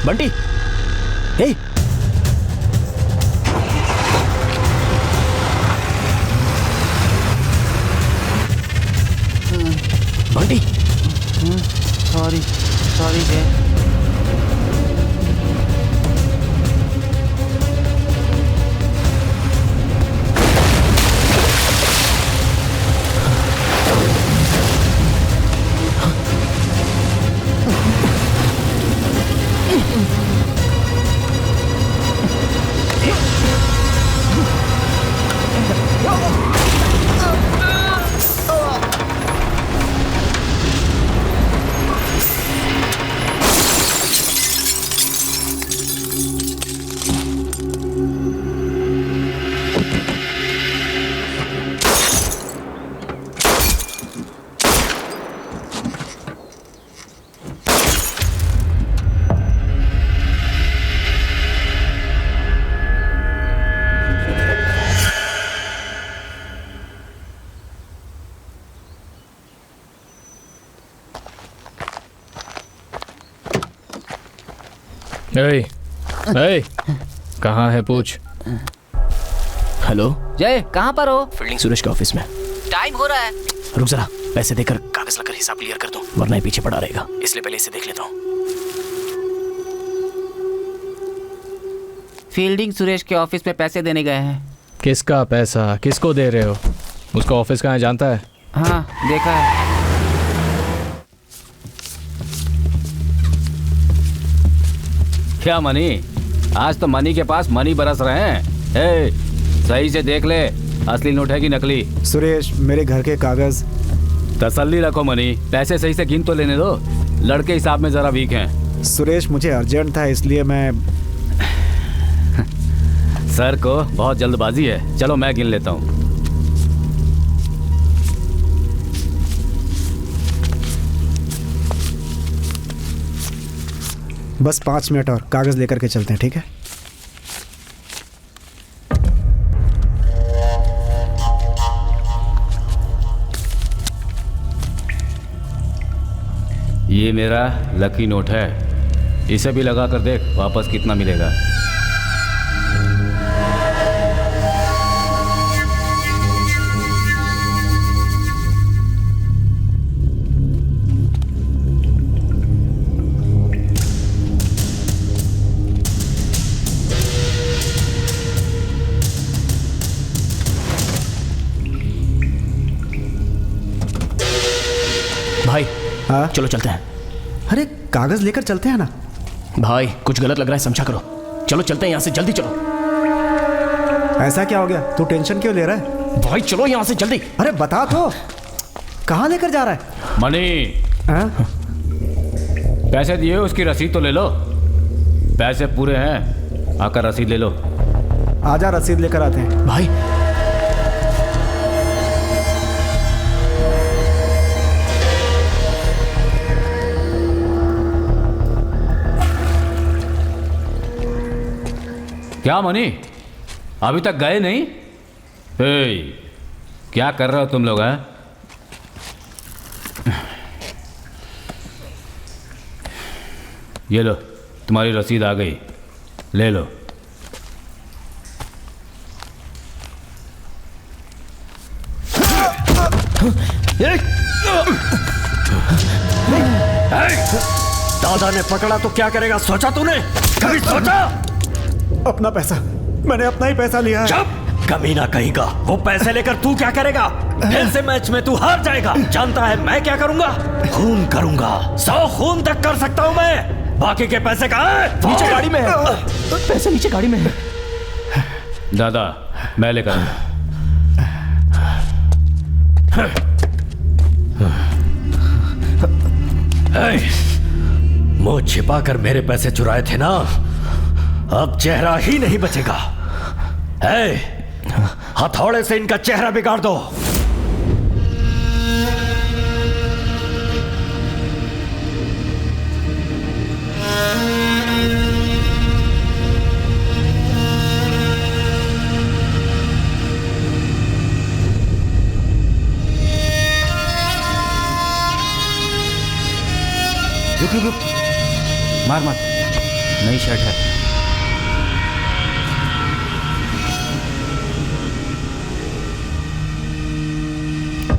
बंटी, हे बंटी। सॉरी सॉरी जय। कहाँ है पूछ। हेलो जय, कहाँ पर हो? फील्डिंग सुरेश के ऑफिस में। टाइम हो रहा है। रुक जरा, पैसे देकर कागज लाकर हिसाब क्लियर कर दूं, वरना ये पीछे पड़ा रहेगा, इसलिए पहले इसे देख लेता हूँ। फील्डिंग सुरेश के ऑफिस में पैसे देने गए हैं। किसका पैसा, किसको दे रहे हो? उसका ऑफिस कहाँ है जानता है? हाँ देखा है। क्या मनी? आज तो मनी के पास मनी बरस रहे हैं। हे, सही से देख ले, असली नोट है कि नकली। सुरेश, मेरे घर के कागज। तसल्ली रखो मनी, पैसे सही से गिन तो लेने दो। लड़के हिसाब में जरा वीक हैं। सुरेश, मुझे अर्जेंट था इसलिए मैं सर को बहुत जल्दबाजी है। चलो मैं गिन लेता हूँ। बस 5 मिनट और कागज लेकर के चलते हैं, ठीक है? ये मेरा लकी नोट है, इसे भी लगा कर देख वापस कितना मिलेगा। भाई हाँ, चलो चलते हैं। अरे कागज लेकर चलते हैं ना। भाई कुछ गलत लग रहा है, समझा करो। चलो चलते हैं यहाँ से, जल्दी चलो। ऐसा क्या हो गया? तू टेंशन क्यों ले रहा है? भाई चलो यहाँ से जल्दी। अरे बता तो, कहाँ लेकर जा रहा है? मनी, हाँ? पैसे दिए, उसकी रसीद तो ले लो। पैसे पूरे हैं, आकर रसीद ले लो। आजा, रसीद लेकर आते हैं। भाई क्या मनी, अभी तक गए नहीं? हे, क्या कर रहे हो तुम लोग? हैं, ये लो, तुम्हारी रसीद आ गई, ले लो। दादा ने पकड़ा तो क्या करेगा, सोचा तूने? कभी सोचा? अपना पैसा, मैंने अपना ही पैसा लिया है। चुप, कमीना कहेगा। वो पैसे लेकर तू क्या करेगा? खेल से मैच में तू हार जाएगा। जानता है मैं क्या करूंगा? खून करूंगा, 100 खून तक कर सकता हूं मैं। बाकी के पैसे कहाँ हैं? नीचे गाड़ी में है। पैसे नीचे गाड़ी में है। दादा, मैं लेकर आऊंगा। मुंह छिपा कर मेरे पैसे चुराए थे ना, अब चेहरा ही नहीं बचेगा। हथौड़े से इनका चेहरा बिगाड़ दो। रुक रुक रुक, मार मत। नई शर्ट है।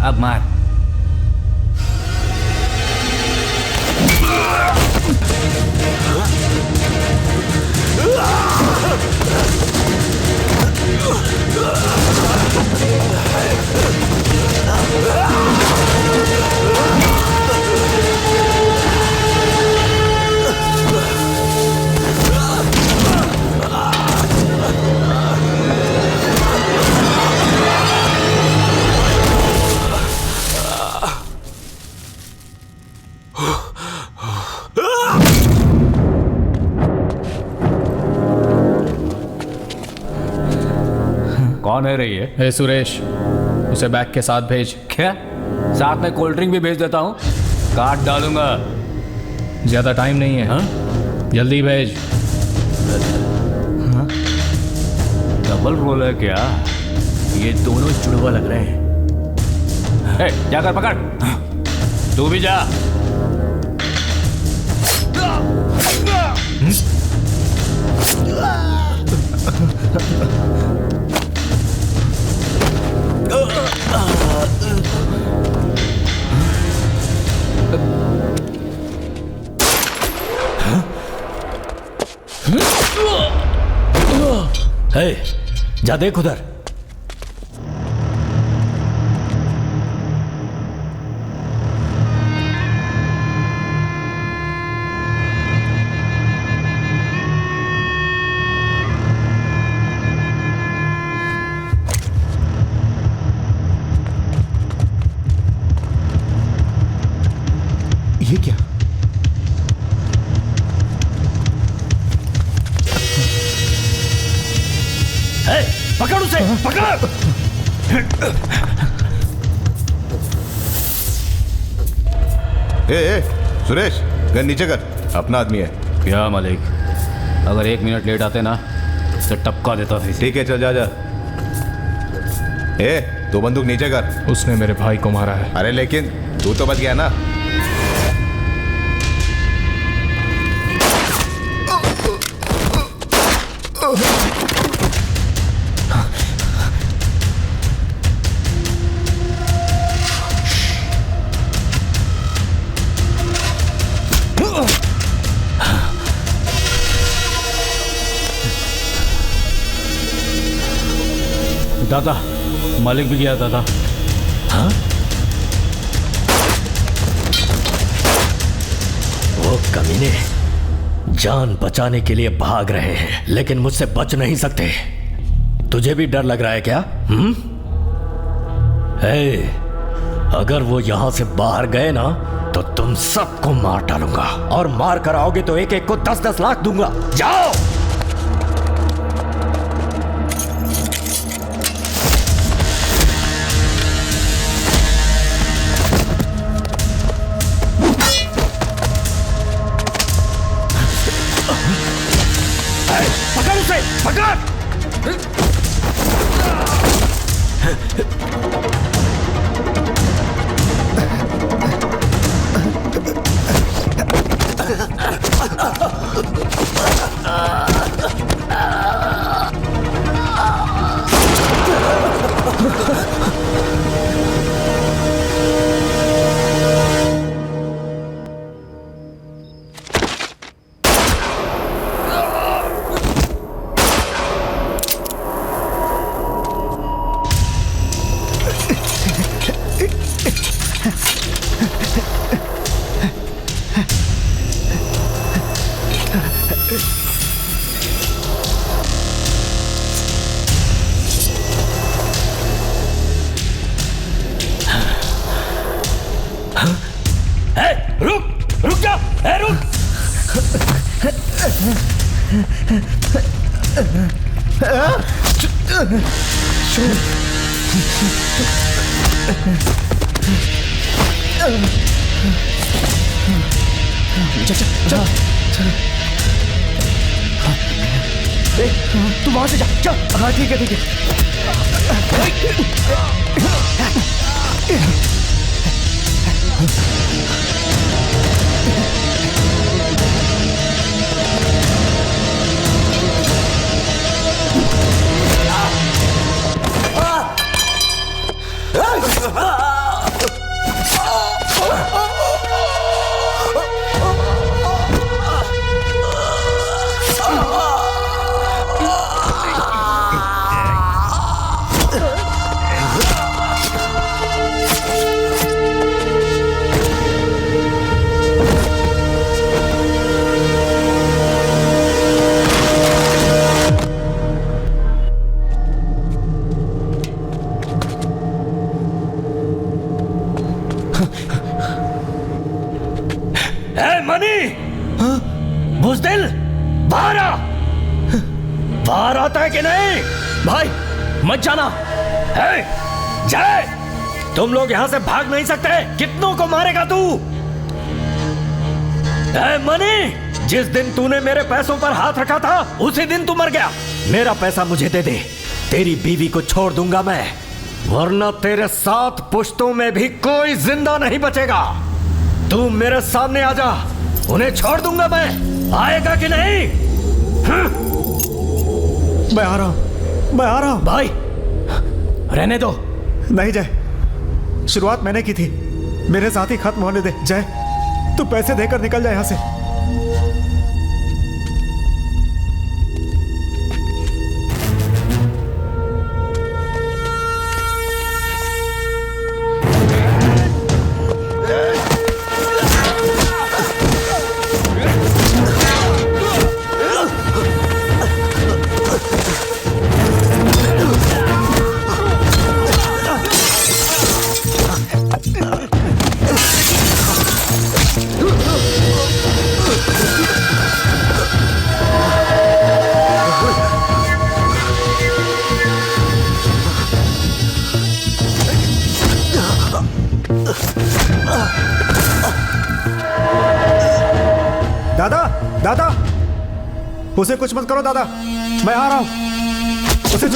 अब मार। कौन है रही है? हे सुरेश, उसे बैग के साथ भेज। क्या? साथ में कोल्ड ड्रिंक भी भेज देता हूँ, काट डालूंगा। ज्यादा टाइम नहीं है। हाँ? जल्दी भेज। हाँ? डबल रोल है क्या? ये दोनों जुड़वा लग रहे हैं। ए, जाकर पकड़। तू भी जा। हे, जा देख उधर। ये क्या? हे, पकड़ उसे, पकड़। ए, सुरेश, गन नीचे कर, अपना आदमी है। क्या मालिक, अगर 1 मिनट लेट आते ना तो टपका देता था। ठीक है, चल जा। ए, तू बंदूक नीचे कर। उसने मेरे भाई को मारा है। अरे लेकिन तू तो बच गया ना। दादा, मालिक भी गया दादा। हाँ? वो कमीने जान बचाने के लिए भाग रहे हैं, लेकिन मुझसे बच नहीं सकते। तुझे भी डर लग रहा है क्या? हे, अगर वो यहां से बाहर गए ना तो तुम सबको मार डालूंगा, और मार कर आओगे तो एक एक को 10-10 लाख दूंगा। जाओ। पकड़ उसे, पकड़। रुक जा, रुक। तू वहां से जा, चल। हाँ ठीक है, ठीक है। मनी, बुज़दिल, बाहर आ। बाहर आता है कि नहीं? भाई मत जाना। है जय, तुम लोग यहां से भाग नहीं सकते। कितनों को मारेगा तू? है मनी, जिस दिन तूने मेरे पैसों पर हाथ रखा था उसी दिन तू मर गया। मेरा पैसा मुझे दे दे, तेरी बीवी को छोड़ दूंगा मैं, वरना तेरे 7 पुश्तों में भी कोई जिंदा नहीं बचेगा। तू मेरे सामने आ जा, उन्हें छोड़ दूंगा मैं। आएगा कि नहीं? मैं आ रहा हूं, मैं आ रहा हूं। भाई रहने दो। नहीं जय, शुरुआत मैंने की थी, मेरे साथ ही खत्म होने दे। जय तू पैसे देकर निकल जा यहां से। दादा, दादा, उसे कुछ मत करो दादा, मैं आ रहा हूं। उसे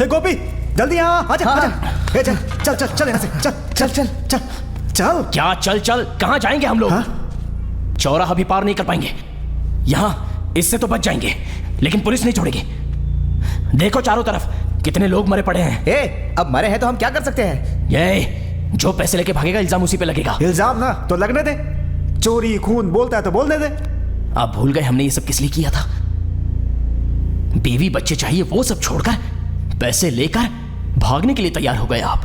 गोपी जल्दी यहाँ आजा, आजा। चल चल चल चल यहाँ से, चल चल चल चल चल। क्या चल चल? कहाँ जाएंगे हम लोग? चौराहा भी पार नहीं कर पाएंगे। यहाँ इससे तो बच जाएंगे, लेकिन पुलिस नहीं छोड़ेगी। देखो चारों तरफ कितने लोग मरे पड़े हैं। अब मरे हैं तो हम क्या कर सकते हैं? ये जो पैसे लेके भागेगा इल्जाम उसी पे लगेगा। इल्जाम ना तो लगने दे, चोरी खून बोलता है तो बोलने दे। आप भूल गए हमने ये सब किस लिए किया था? बीवी बच्चे चाहिए वो सब छोड़कर पैसे लेकर भागने के लिए तैयार हो गए आप।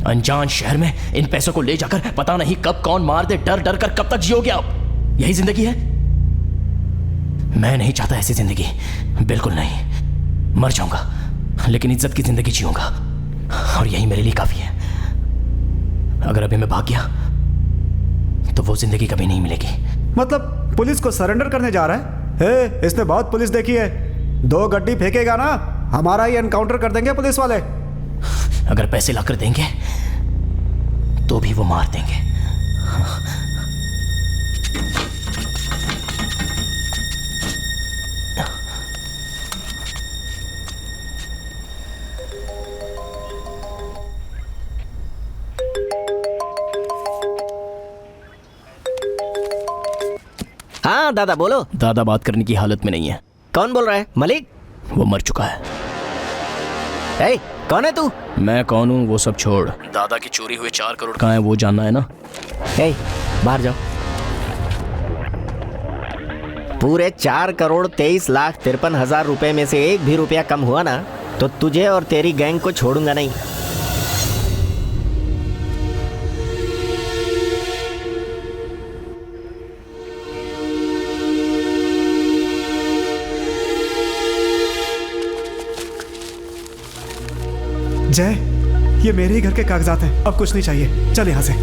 अनजान शहर में इन पैसों को ले जाकर पता नहीं कब कौन मार दे, डर डर कर कब तक जियोगे आप? यही जिंदगी है? मैं नहीं चाहता ऐसी जिंदगी, बिल्कुल नहीं। मर जाऊंगा लेकिन इज्जत की जिंदगी जीऊंगा, और यही मेरे लिए काफी है। अगर अभी मैं भाग गया तो वो जिंदगी कभी नहीं मिलेगी। मतलब पुलिस को सरेंडर करने जा रहा है? इसने बहुत पुलिस देखी है, 2 गड्डी फेंकेगा ना हमारा ही एनकाउंटर कर देंगे पुलिस वाले। अगर पैसे लाकर देंगे तो भी वो मार देंगे। हाँ दादा बोलो। दादा बात करने की हालत में नहीं है। कौन बोल रहा है? मलिक? वो मर चुका है। ए, कौन है तू? मैं कौन हूँ वो सब छोड़, दादा की चोरी हुए 4 करोड़ कहाँ है वो जानना है ना। ए, बाहर जाओ। पूरे 4 करोड़ 23 लाख 53 हजार रुपए में से एक भी रुपया कम हुआ ना तो तुझे और तेरी गैंग को छोड़ूंगा नहीं। जय, ये मेरे ही घर के कागजात हैं, अब कुछ नहीं चाहिए, चल यहाँ से।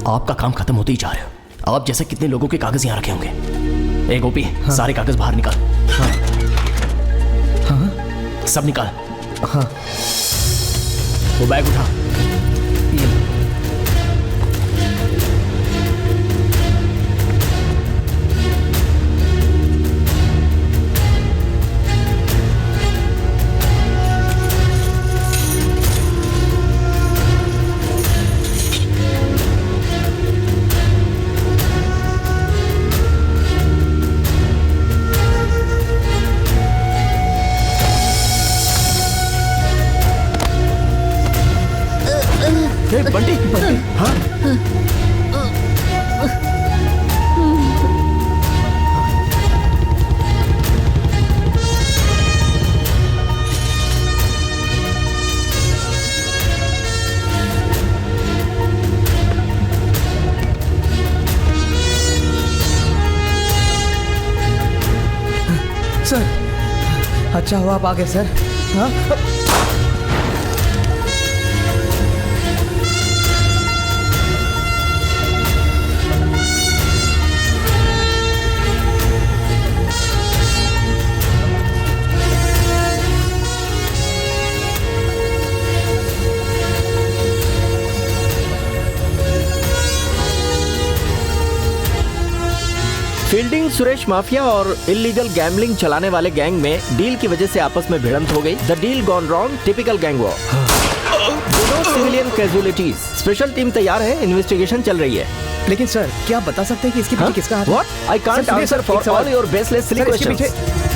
आपका काम खत्म होते ही जा रहे हो। आप जैसे कितने लोगों के कागज यहाँ रखे होंगे। ए गोपी, सारे कागज बाहर निकाल। सब निकाल। वो बैग उठा। अच्छा हुआ आप आ गए सर। हाँ फील्डिंग सुरेश माफिया और इलीगल गैम्बलिंग चलाने वाले गैंग में डील की वजह से आपस में भिड़ंत हो गई। The deal gone wrong, typical gang war. Civilian casualties. Special team तैयार है, इन्वेस्टिगेशन चल रही है। लेकिन सर क्या आप बता सकते हैं कि इसके पीछे किसका हाथ है? What? I can't sir, answer sir, for एक सवाल। all your baseless silly sir, इसके questions. पीछे-